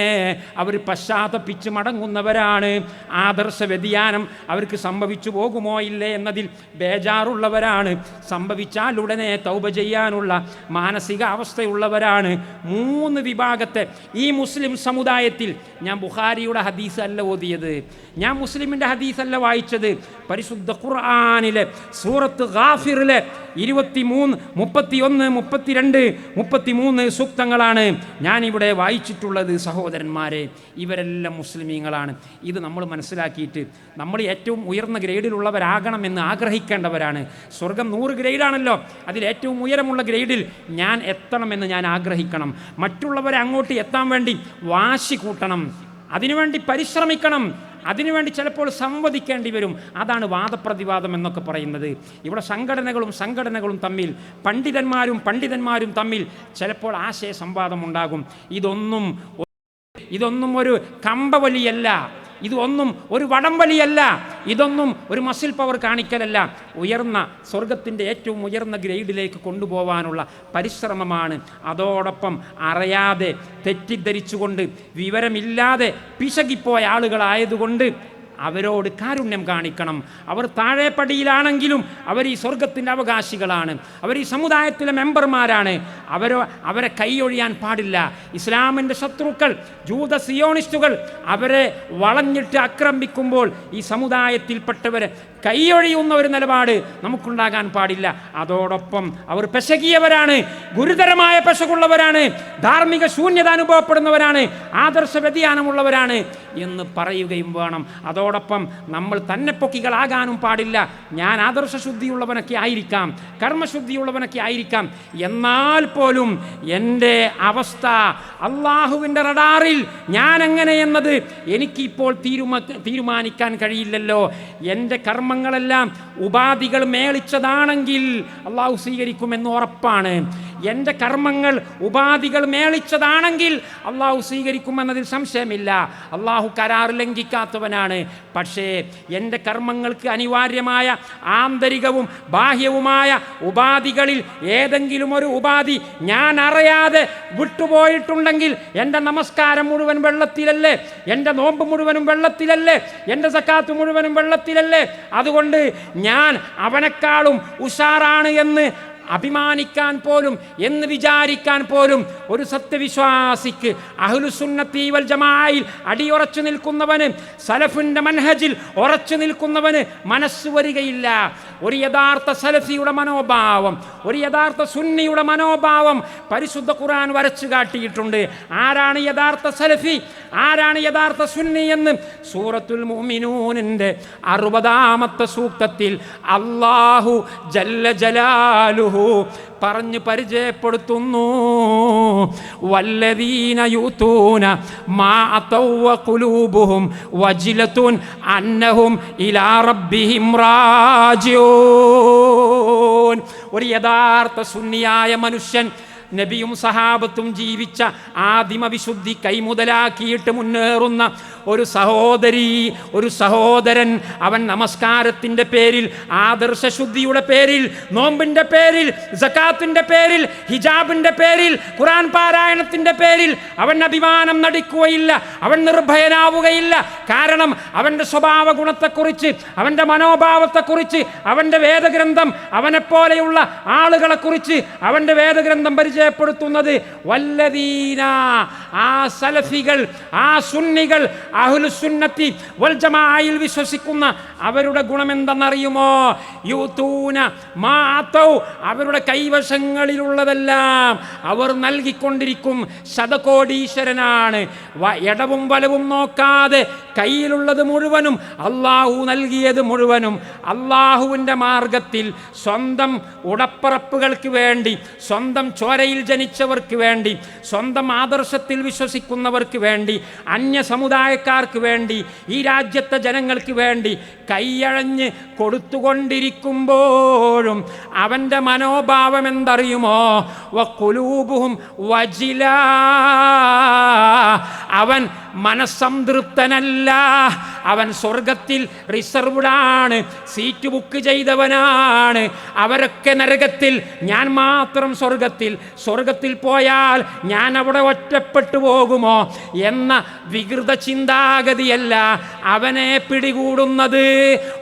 അവർ പശ്ചാത്തപിച്ച് മടങ്ങുന്നവരാണ്. ആദർശ വ്യതിയാനം അവർക്ക് സംഭവിച്ചു പോകുമോ ഇല്ലേ എന്നതിൽ ബേജാറുള്ളവരാണ്. സംഭവിച്ചാൽ ഉടനെ തൗബ ചെയ്യാനുള്ള മാനസിക അവസ്ഥയുള്ളവരാണ്. 3 വിഭാഗത്തെ ഈ മുസ്ലിം സമുദായത്തിൽ ഞാൻ ബുഖാരിയുടെ ഹദീസ് അല്ല ഓതിയത്, ഞാൻ മുസ്ലിമിൻ്റെ ഹദീസല്ല വായിച്ചത്. പരിശുദ്ധ ഖുർആനിലെ സൂറത്ത് ഗാഫിറിലെ 23, 31, 32, 33 സൂക്തങ്ങളാണ് ഞാനിവിടെ വായിച്ചിട്ടുള്ളത്. സഹോദരന്മാരെ, ഇവരെല്ലാം മുസ്ലിമീങ്ങളാണ്. ഇത് നമ്മൾ മനസ്സിലാക്കിയിട്ട് നമ്മൾ ഏറ്റവും ഉയർന്ന ഗ്രേഡിലുള്ളവരാകണമെന്ന് ആഗ്രഹിക്കേണ്ടവരാണ്. സ്വർഗം 100 ഗ്രേഡാണല്ലോ, അതിൽ ഏറ്റവും ഉയരമുള്ള ഗ്രേഡിൽ ഞാൻ എത്തണമെന്ന് ഞാൻ ആഗ്രഹിക്കണം. മറ്റുള്ളവരെ അങ്ങോട്ട് എത്താൻ വേണ്ടി വാശി കൂട്ടണം, അതിനുവേണ്ടി പരിശ്രമിക്കണം. അതിനുവേണ്ടി ചിലപ്പോൾ സംവദിക്കേണ്ടി വരും. അതാണ് വാദപ്രതിവാദം എന്നൊക്കെ പറയുന്നത്. ഇവിടെ സംഘടനകളും തമ്മിൽ, പണ്ഡിതന്മാരും തമ്മിൽ ചിലപ്പോൾ ആശയ സംവാദം ഉണ്ടാകും. ഇതൊന്നും ഒരു കമ്പവലിയല്ല, ഇതൊന്നും ഒരു വടംവലിയല്ല, ഇതൊന്നും ഒരു മസിൽ പവർ കാണിക്കലല്ല. സ്വർഗത്തിൻ്റെ ഏറ്റവും ഉയർന്ന ഗ്രേഡിലേക്ക് കൊണ്ടുപോകാനുള്ള പരിശ്രമമാണ്. അതോടൊപ്പം അറിയാതെ, തെറ്റിദ്ധരിച്ചുകൊണ്ട്, വിവരമില്ലാതെ പിശകിപ്പോയ ആളുകളായതുകൊണ്ട് അവരോട് കാരുണ്യം കാണിക്കണം. അവർ താഴെ പടിയിലാണെങ്കിലും അവർ ഈ സ്വർഗത്തിൻ്റെ അവകാശികളാണ്, അവർ ഈ സമുദായത്തിലെ മെമ്പർമാരാണ്. അവരെ കൈയൊഴിയാൻ പാടില്ല. ഇസ്ലാമിൻ്റെ ശത്രുക്കൾ, ജൂത സിയോണിസ്റ്റുകൾ അവരെ വളഞ്ഞിട്ട് ആക്രമിക്കുമ്പോൾ ഈ സമുദായത്തിൽപ്പെട്ടവരെ കൈയൊഴിയുന്ന ഒരു നിലപാട് നമുക്കുണ്ടാകാൻ പാടില്ല. അതോടൊപ്പം അവർ പെശകിയവരാണ്, ഗുരുതരമായ പെശകുള്ളവരാണ്, ധാർമ്മിക ശൂന്യത അനുഭവപ്പെടുന്നവരാണ്, ആദർശ വ്യതിയാനമുള്ളവരാണ് എന്ന് പറയുകയും വേണം. അതോടൊപ്പം നമ്മൾ തന്നെ പൊക്കികളാകാനും പാടില്ല. ഞാൻ ആദർശശുദ്ധിയുള്ളവനൊക്കെ ആയിരിക്കാം, കർമ്മശുദ്ധിയുള്ളവനൊക്കെ ആയിരിക്കാം, എന്നാൽ പോലും എൻ്റെ അവസ്ഥ അള്ളാഹുവിൻ്റെ റഡാറിൽ ഞാൻ എങ്ങനെ എന്നത് എനിക്കിപ്പോൾ തീരുമാനിക്കാൻ കഴിയില്ലല്ലോ. എൻ്റെ കർമ്മങ്ങളെല്ലാം ഉപാധികൾ മേളിച്ചതാണെങ്കിൽ അള്ളാഹു സ്വീകരിക്കുമെന്ന് ഉറപ്പാണ്. എൻ്റെ കർമ്മങ്ങൾ ഉപാധികൾ മേളിച്ചതാണെങ്കിൽ അള്ളാഹു സ്വീകരിക്കുമെന്നതിൽ സംശയമില്ല. അള്ളാഹു കരാർ ലംഘിക്കാത്തവനാണ്. പക്ഷേ എൻ്റെ കർമ്മങ്ങൾക്ക് അനിവാര്യമായ ആന്തരികവും ബാഹ്യവുമായ ഉപാധികളിൽ ഏതെങ്കിലും ഒരു ഉപാധി ഞാൻ അറിയാതെ വിട്ടുപോയിട്ടുണ്ടെങ്കിൽ എൻ്റെ നമസ്കാരം മുഴുവൻ വെള്ളത്തിലല്ലേ, എൻ്റെ നോമ്പ് മുഴുവനും വെള്ളത്തിലല്ലേ, എൻ്റെ സക്കാത്ത് മുഴുവനും വെള്ളത്തിലല്ലേ. അതുകൊണ്ട് ഞാൻ അവനെക്കാളും ഉഷാറാണ് എന്ന് അഭിമാനിക്കാൻ പോലും, എന്ന് വിചാരിക്കാൻ പോലും ഒരു സത്യവിശ്വാസിക്ക്, അഹ്ലുസുന്നത്തി വൽ ജമാഅയിൽ അടിയുറച്ചു നിൽക്കുന്നവന്, സലഫിൻ്റെ മൻഹജിൽ ഉറച്ചു നിൽക്കുന്നവന് മനസ്സ് വരികയില്ല. ഒരു യഥാർത്ഥ സലഫിയുടെ മനോഭാവം, ഒരു യഥാർത്ഥ സുന്നിയുടെ മനോഭാവം പരിശുദ്ധ ഖുർആൻ വരച്ചു കാട്ടിയിട്ടുണ്ട്. ആരാണ് യഥാർത്ഥ സലഫി, ആരാണ് യഥാർത്ഥ സുന്നി എന്ന് സൂറത്തുൽ മുഅ്മിനൂനിൻ്റെ 60-ാമത്തെ സൂക്തത്തിൽ അല്ലാഹു ജല്ല ജലാലുഹു പറഞ്ഞു പരിചയപ്പെടുത്തുന്നു. വല്ലദീന യൂതൂന മാ അതൗ ഖുലൂബുഹും വജിലത്തുൻ അന്നഹും ഇലാ റബ്ബിഹിം റാജിഊൻ. ഒരു യഥാർത്ഥ സുന്നിയായ മനുഷ്യൻ, നബിയും സഹാബത്തും ജീവിച്ച ആദിമവിശുദ്ധി കൈമുതലാക്കിയിട്ട് മുന്നേറുന്ന ഒരു സഹോദരി, ഒരു സഹോദരൻ, അവൻ നമസ്കാരത്തിൻ്റെ പേരിൽ, ആദർശശുദ്ധിയുടെ പേരിൽ, നോമ്പിൻ്റെ പേരിൽ, സക്കാത്തിൻ്റെ പേരിൽ, ഹിജാബിൻ്റെ പേരിൽ, ഖുർആൻ പാരായണത്തിൻ്റെ പേരിൽ അവൻ അഭിമാനം നടിക്കുകയില്ല, അവൻ നിർഭയനാവുകയില്ല. കാരണം അവൻ്റെ സ്വഭാവ ഗുണത്തെക്കുറിച്ച്, അവൻ്റെ മനോഭാവത്തെക്കുറിച്ച്, അവൻ്റെ വേദഗ്രന്ഥം, അവനെപ്പോലെയുള്ള ആളുകളെക്കുറിച്ച് അവൻ്റെ വേദഗ്രന്ഥം പരിചയപ്പെടുത്തുന്നത് വല്ലദീന, ആ സലഫികൾ, ആ സുന്നികൾ, അഹ്ലുസുന്നത്തി വൽ ജമാഅയിൽ വിശ്വസിക്കുന്ന അവരുടെ ഗുണമെന്തെന്നറിയുമോ? യൂതൂന മാ അതൗ, അവരുടെ കൈവശങ്ങളിലുള്ളതെല്ലാം അവർ നൽകിക്കൊണ്ടിരിക്കും. ശതകോടീശ്വരനാണ്. ഇടവും വലവും നോക്കാതെ കയ്യിലുള്ളത് മുഴുവനും, അള്ളാഹു നൽകിയത് മുഴുവനും അള്ളാഹുവിൻ്റെ മാർഗത്തിൽ, സ്വന്തം ഉടപ്പറപ്പുകൾക്ക് വേണ്ടി, സ്വന്തം ചോരയിൽ ജനിച്ചവർക്ക് വേണ്ടി, സ്വന്തം ആദർശത്തിൽ വിശ്വസിക്കുന്നവർക്ക് വേണ്ടി, അന്യ സമുദായക്കാർക്ക് വേണ്ടി, ഈ രാജ്യത്തെ ജനങ്ങൾക്ക് വേണ്ടി കൈയഴഞ്ഞ് കൊടുത്തുകൊണ്ടിരിക്കുമ്പോഴും അവൻ്റെ മനോഭാവം എന്തറിയുമോ? വഖുലൂബുഹും വജിലാ, അവൻ മനസ്സംതൃപ്തനല്ല. അവൻ സ്വർഗത്തിൽ റിസർവ്ഡാണ്, സീറ്റ് ബുക്ക് ചെയ്തവനാണ്. അവരൊക്കെ നരകത്തിൽ, ഞാൻ മാത്രം സ്വർഗത്തിൽ പോയാൽ ഞാൻ അവിടെ ഒറ്റപ്പെട്ടു പോകുമോ എന്ന വികൃത ചിന്താഗതിയല്ല അവനെ പിടികൂടുന്നത്.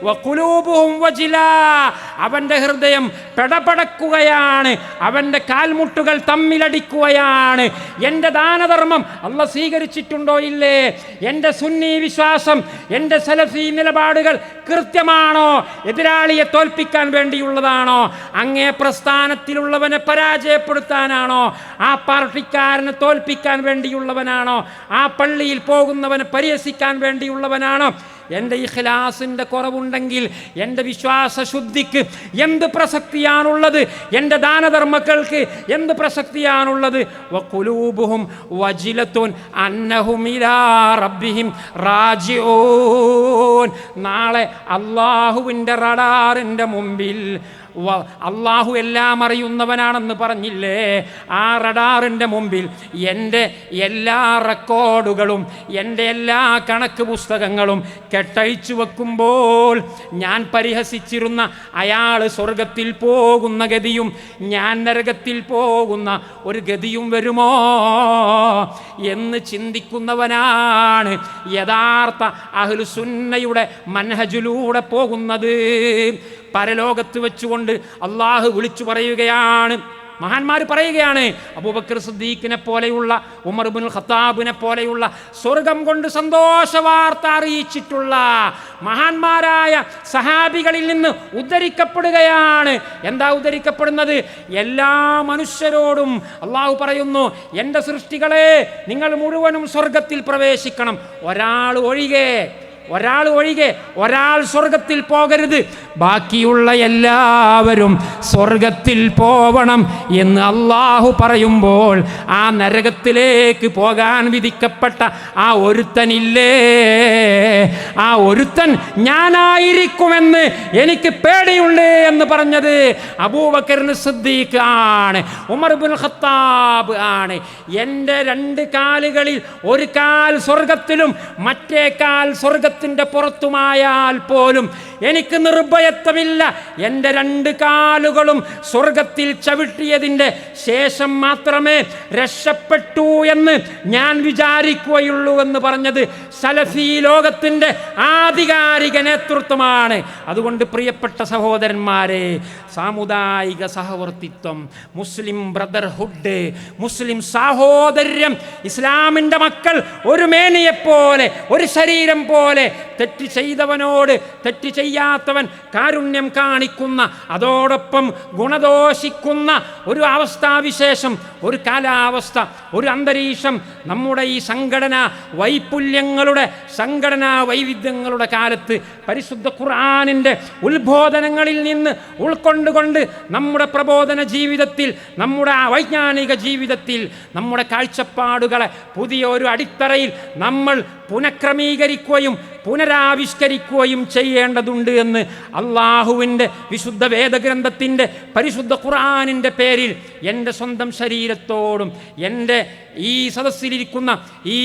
വഖുലൂബുഹും വജിലാ, അവൻ്റെ ഹൃദയം പെടപെടക്കുകയാണ്, അവൻ്റെ കാൽമുട്ടുകൾ തമ്മിലടിക്കുകയാണ്. എൻ്റെ ദാനധർമ്മം അല്ലാഹു സ്വീകരിച്ചിട്ടുണ്ടോ ഇല്ലേ? എൻ്റെ സുന്നി വിശ്വാസം, എൻ്റെ സലഫി നിലപാടുകൾ കൃത്യമാണോ? എതിരാളിയെ തോൽപ്പിക്കാൻ വേണ്ടിയുള്ളതാണോ? അങ്ങേ പ്രസ്ഥാനത്തിലുള്ളവനെ പരാജയപ്പെടുത്താനാണോ? ആ പാർട്ടിക്കാരനെ തോൽപ്പിക്കാൻ വേണ്ടിയുള്ളവനാണോ? ആ പള്ളിയിൽ പോകുന്നവനെ പരിഹസിക്കാൻ വേണ്ടിയുള്ളവനാണോ? എൻ്റെ ഇഖ്ലാസിൻ്റെ കുറവുണ്ടെങ്കിൽ എൻ്റെ വിശ്വാസശുദ്ധിക്ക് എന്ത് പ്രസക്തിയാണുള്ളത്? എൻ്റെ ദാനധർമ്മക്കൾക്ക് എന്ത് പ്രസക്തിയാണുള്ളത്? വഖുലൂബുഹും വജിലത്തുൻ അന്നഹും ഇലാ റബ്ബിഹിം റാജിഊൻ. നാളെ അല്ലാഹുവിൻ്റെ റഡാറിൻ്റെ മുമ്പിൽ, അള്ളാഹു എല്ലാം അറിയുന്നവനാണെന്ന് പറഞ്ഞില്ലേ, ആ റഡാറിൻ്റെ മുമ്പിൽ എൻ്റെ എല്ലാ റെക്കോർഡുകളും എൻ്റെ എല്ലാ കണക്ക് പുസ്തകങ്ങളും കെട്ടഴിച്ചു വെക്കുമ്പോൾ ഞാൻ പരിഹസിച്ചിരുന്ന അയാൾ സ്വർഗത്തിൽ പോകുന്ന ഗതിയും ഞാൻ നരകത്തിൽ പോകുന്ന ഒരു ഗതിയും വരുമോ എന്ന് ചിന്തിക്കുന്നവനാണ് യഥാർത്ഥ അഹ്ലുസുന്നയുടെ മൻഹജിലൂടെ പോകുന്നത്. പരലോകത്ത് വെച്ചുകൊണ്ട് അള്ളാഹു വിളിച്ചു പറയുകയാണ്, മഹാന്മാർ പറയുകയാണ്, അബൂബക്കർ സിദ്ദീഖിനെ പോലെയുള്ള, ഉമർ ഇബ്നുൽ ഖത്താബിനെ പോലെയുള്ള സ്വർഗം കൊണ്ട് സന്തോഷവാർത്ത അറിയിച്ചിട്ടുള്ള മഹാന്മാരായ സഹാബികളിൽ നിന്ന് ഉദ്ധരിക്കപ്പെടുകയാണ്. എന്താ ഉദ്ധരിക്കപ്പെടുന്നത്? എല്ലാ മനുഷ്യരോടും അള്ളാഹു പറയുന്നു, എൻ്റെ സൃഷ്ടികളെ നിങ്ങൾ മുഴുവനും സ്വർഗത്തിൽ പ്രവേശിക്കണം, ഒരാൾ ഒഴികെ ഒരാൾ സ്വർഗത്തിൽ പോകരുത്, ബാക്കിയുള്ള എല്ലാവരും സ്വർഗത്തിൽ പോവണം എന്ന് അള്ളാഹു പറയുമ്പോൾ ആ നരകത്തിലേക്ക് പോകാൻ വിധിക്കപ്പെട്ട ആ ഒരുത്തനില്ലേ, ആ ഒരുത്തൻ ഞാനായിരിക്കുമെന്ന് എനിക്ക് പേടിയുണ്ട് എന്ന് പറഞ്ഞത് അബൂബക്കർ സിദ്ദീഖ് ആണ്, ഉമർ ഇബ്നുൽ ഖത്താബ് ആണ്. എൻ്റെ രണ്ട് കാലുകളിൽ ഒരു കാൽ സ്വർഗത്തിലും മറ്റേ കാൽ സ്വർഗത്തിൻ്റെ പുറത്തുമായാൽ പോലും എനിക്ക് നിർഭയത്വമില്ല. എൻ്റെ രണ്ട് കാലുകളും സ്വർഗത്തിൽ ചവിട്ടിയതിൻ്റെ ശേഷം മാത്രമേ രക്ഷപ്പെട്ടു എന്ന് ഞാൻ വിചാരിക്കുകയുള്ളൂ എന്ന് പറഞ്ഞത് സലഫി ലോകത്തിൻ്റെ ആധികാരിക നേതൃത്വമാണ്. അതുകൊണ്ട് പ്രിയപ്പെട്ട സഹോദരന്മാരെ, സാമുദായിക സഹവർത്തിത്വം, മുസ്ലിം ബ്രദർഹുഡ്, മുസ്ലിം സാഹോദര്യം, ഇസ്ലാമിൻ്റെ മക്കൾ ഒരു മേനിയെപ്പോലെ, ഒരു ശരീരം പോലെ, തെറ്റ് ചെയ്തവനോട് തെറ്റ് ചെയ്യാത്തവൻ കാരുണ്യം കാണിക്കുന്ന, അതോടൊപ്പം ഗുണദോഷിക്കുന്ന ഒരു അവസ്ഥാവിശേഷം, ഒരു കാലാവസ്ഥ, ഒരു അന്തരീക്ഷം നമ്മുടെ ഈ സംഘടനാ വൈപുല്യങ്ങളുടെ, സംഘടനാ വൈവിധ്യങ്ങളുടെ കാലത്ത് പരിശുദ്ധ ഖുർആനിൻ്റെ ഉത്ബോധനങ്ങളിൽ നിന്ന് ഉൾക്കൊണ്ടുകൊണ്ട് നമ്മുടെ പ്രബോധന ജീവിതത്തിൽ, നമ്മുടെ വൈജ്ഞാനിക ജീവിതത്തിൽ നമ്മുടെ കാഴ്ചപ്പാടുകളെ പുതിയ ഒരു അടിത്തറയിൽ നമ്മൾ പുനഃക്രമീകരിക്കുകയും പുനരാവിഷ്കരിക്കുകയും ചെയ്യേണ്ടതുണ്ട് എന്ന് അള്ളാഹുവിൻ്റെ വിശുദ്ധ വേദഗ്രന്ഥത്തിൻ്റെ പരിശുദ്ധ ഖുർആനിൻ്റെ പേരിൽ എൻ്റെ സ്വന്തം ശരീരത്തോടും എൻ്റെ ഈ സദസ്സിലിരിക്കുന്ന ഈ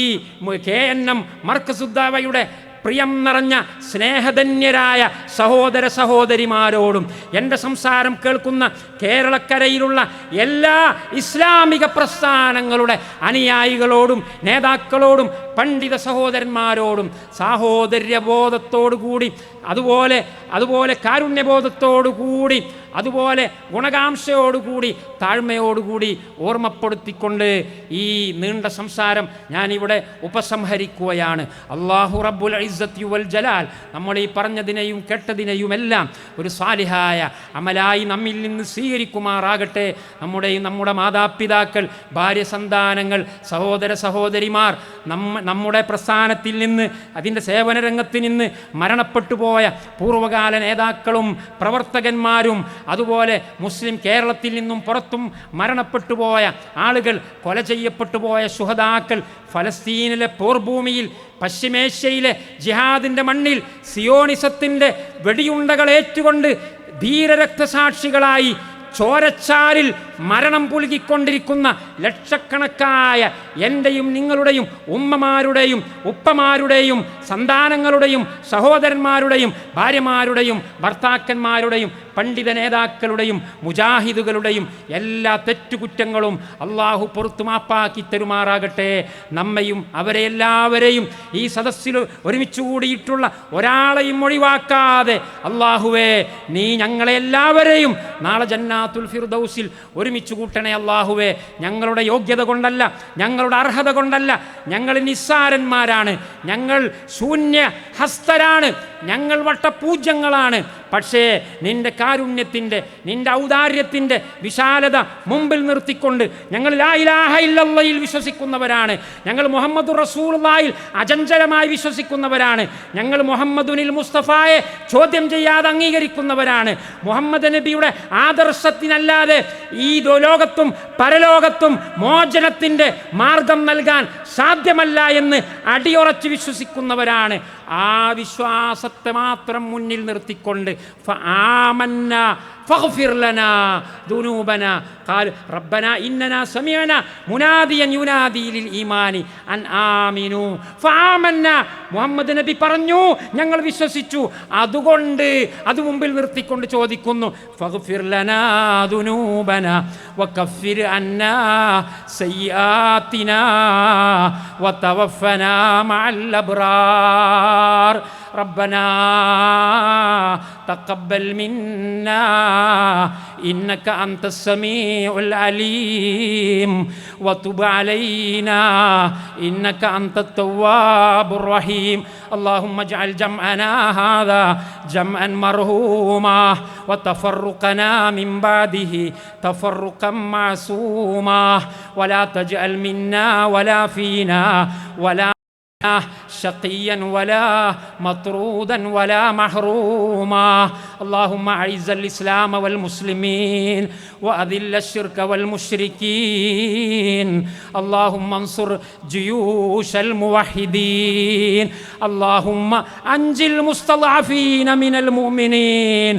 KNM മർക്കസുദ്ദാവയുടെ പ്രിയം നിറഞ്ഞ സ്നേഹധന്യരായ സഹോദര സഹോദരിമാരോടും എൻ്റെ സംസാരം കേൾക്കുന്ന കേരളക്കരയിലുള്ള എല്ലാ ഇസ്ലാമിക പ്രസ്ഥാനങ്ങളുടെ അനുയായികളോടും നേതാക്കളോടും പണ്ഡിത സഹോദരന്മാരോടും സാഹോദര്യബോധത്തോടുകൂടി, അതുപോലെ കാരുണ്യബോധത്തോടുകൂടി, അതുപോലെ ഗുണകാംക്ഷയോടുകൂടി, താഴ്മയോടുകൂടി ഓർമ്മപ്പെടുത്തിക്കൊണ്ട് ഈ നീണ്ട സംസാരം ഞാനിവിടെ ഉപസംഹരിക്കുകയാണ്. അല്ലാഹു റബ്ബുൽ ഇസ്സത്തി വൽ ജലാൽ നമ്മൾ ഈ പറഞ്ഞതിനെയും കേട്ടതിനെയുമെല്ലാം ഒരു സാലിഹായ അമലായി നമ്മിൽ നിന്ന് സ്വീകരിക്കുമാറാകട്ടെ. നമ്മുടെ മാതാപിതാക്കൾ, ഭാര്യ, സന്താനങ്ങൾ, സഹോദര സഹോദരിമാർ, നമ്മുടെ പ്രസ്ഥാനത്തിൽ നിന്ന്, അതിൻ്റെ സേവന രംഗത്ത് നിന്ന് മരണപ്പെട്ടു പോയ പൂർവ്വകാല നേതാക്കളും പ്രവർത്തകന്മാരും, അതുപോലെ മുസ്ലിം കേരളത്തിൽ നിന്നും പുറത്തും മരണപ്പെട്ടു പോയ ആളുകൾ, കൊല ചെയ്യപ്പെട്ടു പോയ ശുഹദാക്കൾ, ഫലസ്തീനിലെ പോർഭൂമിയിൽ, പശ്ചിമേഷ്യയിലെ ജിഹാദിൻ്റെ മണ്ണിൽ സിയോണിസത്തിൻ്റെ വെടിയുണ്ടകൾ ഏറ്റുകൊണ്ട് ധീരരക്തസാക്ഷികളായി ചോരച്ചാലിൽ മരണം പുലുകിക്കൊണ്ടിരിക്കുന്ന ലക്ഷക്കണക്കായ എൻ്റെയും നിങ്ങളുടെയും ഉമ്മമാരുടെയും ഉപ്പമാരുടെയും സന്താനങ്ങളുടെയും സഹോദരന്മാരുടെയും ഭാര്യമാരുടെയും ഭർത്താക്കന്മാരുടെയും പണ്ഡിത നേതാക്കളുടെയും മുജാഹിദുകളുടെയും എല്ലാ തെറ്റുകുറ്റങ്ങളും അള്ളാഹു പുറത്തു മാപ്പാക്കി തരുമാറാകട്ടെ. നമ്മയും അവരെ എല്ലാവരെയും ഈ സദസ്സിൽ ഒരുമിച്ച് കൂടിയിട്ടുള്ള ഒരാളെയും ഒഴിവാക്കാതെ അള്ളാഹുവേ, നീ ഞങ്ങളെ എല്ലാവരെയും നാളെ ജന്നാത്തുൽ ഫിർദൗസിൽ ഒരുമിച്ച് കൂട്ടണേ അള്ളാഹുവേ. ഞങ്ങളുടെ യോഗ്യത കൊണ്ടല്ല, ഞങ്ങളുടെ അർഹത കൊണ്ടല്ല, ഞങ്ങൾ നിസ്സാരന്മാരാണ്, ഞങ്ങൾ ശൂന്യ ഹസ്തരാണ്, ഞങ്ങൾ വട്ടപൂജ്യങ്ങളാണ്. പക്ഷേ നിൻ്റെ കാരുണ്യത്തിൻ്റെ, നിൻ്റെ ഔദാര്യത്തിൻ്റെ വിശാലത മുമ്പിൽ നിർത്തിക്കൊണ്ട് ഞങ്ങൾ ലാ ഇലാഹ ഇല്ലല്ലാഹയിൽ വിശ്വസിക്കുന്നവരാണ്, ഞങ്ങൾ മുഹമ്മദുർ റസൂലുള്ളാഹിൽ അചഞ്ചലമായി വിശ്വസിക്കുന്നവരാണ്, ഞങ്ങൾ മുഹമ്മദുനിൽ മുസ്തഫായെ ചോദ്യം ചെയ്യാതെ അംഗീകരിക്കുന്നവരാണ്. മുഹമ്മദ് നബിയുടെ ആദർശത്തിനല്ലാതെ ഈ ലോകത്തും പരലോകത്തും മോചനത്തിൻ്റെ മാർഗം നൽകാൻ സാധ്യമല്ല എന്ന് അടിയുറച്ച് വിശ്വസിക്കുന്നവരാണ്. ആ വിശ്വാസത്തെ മാത്രം മുന്നിൽ നിർത്തിക്കൊണ്ട് ഫആമന്നാ ഫഗ്ഫിർ ലനാ ദുനൂബനാ ഖാലു റബ്ബനാ ഇന്നനാ സമീഅനാ മുനാദിയൻ യുനാദി ലിൽ ഈമാനി അൻ ആമിനു ഫആമന്നാ. മുഹമ്മദ് നബി പറഞ്ഞു, ഞങ്ങൾ വിശ്വസിച്ചു. അതുകൊണ്ട് അത് മുമ്പിൽ നിർത്തിക്കൊണ്ട് ചോദിക്കുന്നു, ഫഗ്ഫിർ ലനാ ദുനൂബനാ വകഫിർ അന്നാ സയ്യിആതിനാ വതവഫനാ മഅൽ അബ്റാർ. ربنا تقبل منا إنك أنت السميع العليم وتب علينا إنك أنت التواب الرحيم. اللهم اجعل جمعنا هذا جمعا مرحوما وتفرقنا من بعده تفرقا معصوما ولا تجعل منا ولا فينا ولا شقيا ولا مطرودا ولا محروما. اللهم أعز الإسلام والمسلمين وأذل الشرك والمشركين. اللهم انصر جيوش الموحدين. اللهم أنجِ المستضعفين من المؤمنين.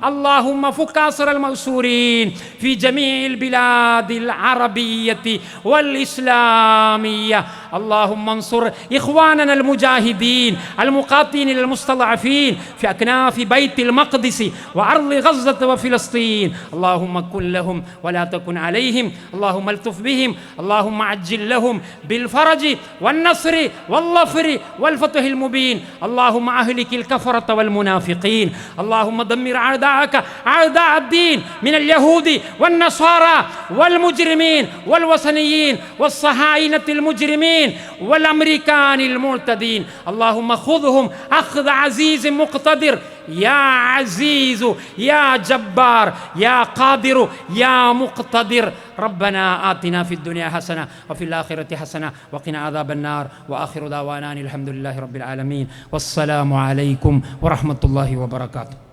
اللهم فك أسر المأسورين في جميع البلاد العربية والإسلامية. اللهم انصر إخواننا المجاهدين المقاتلين المستضعفين في أكناف بيت المقدس وأرض غزة وفلسطين. اللهم كن لهم ولا تكن عليهم. اللهم الطف بهم. اللهم عجل لهم بالفرج والنصر والظفر والفتح المبين. اللهم أهلك الكفرة والمنافقين. اللهم دمر أعداء الدين من اليهود والنصارى والمجرمين والوثنيين والصهاينة المجرمين والأمريكان المعتدين. اللهم خذهم أخذ عزيز مقتدر يا عزيز يا جبار يا قادر يا مقتدر. ربنا آتنا في الدنيا حسنة وفي الآخرة حسنة وقنا عذاب النار. وآخر دعوانا الحمد لله رب العالمين والسلام عليكم ورحمة الله وبركاته.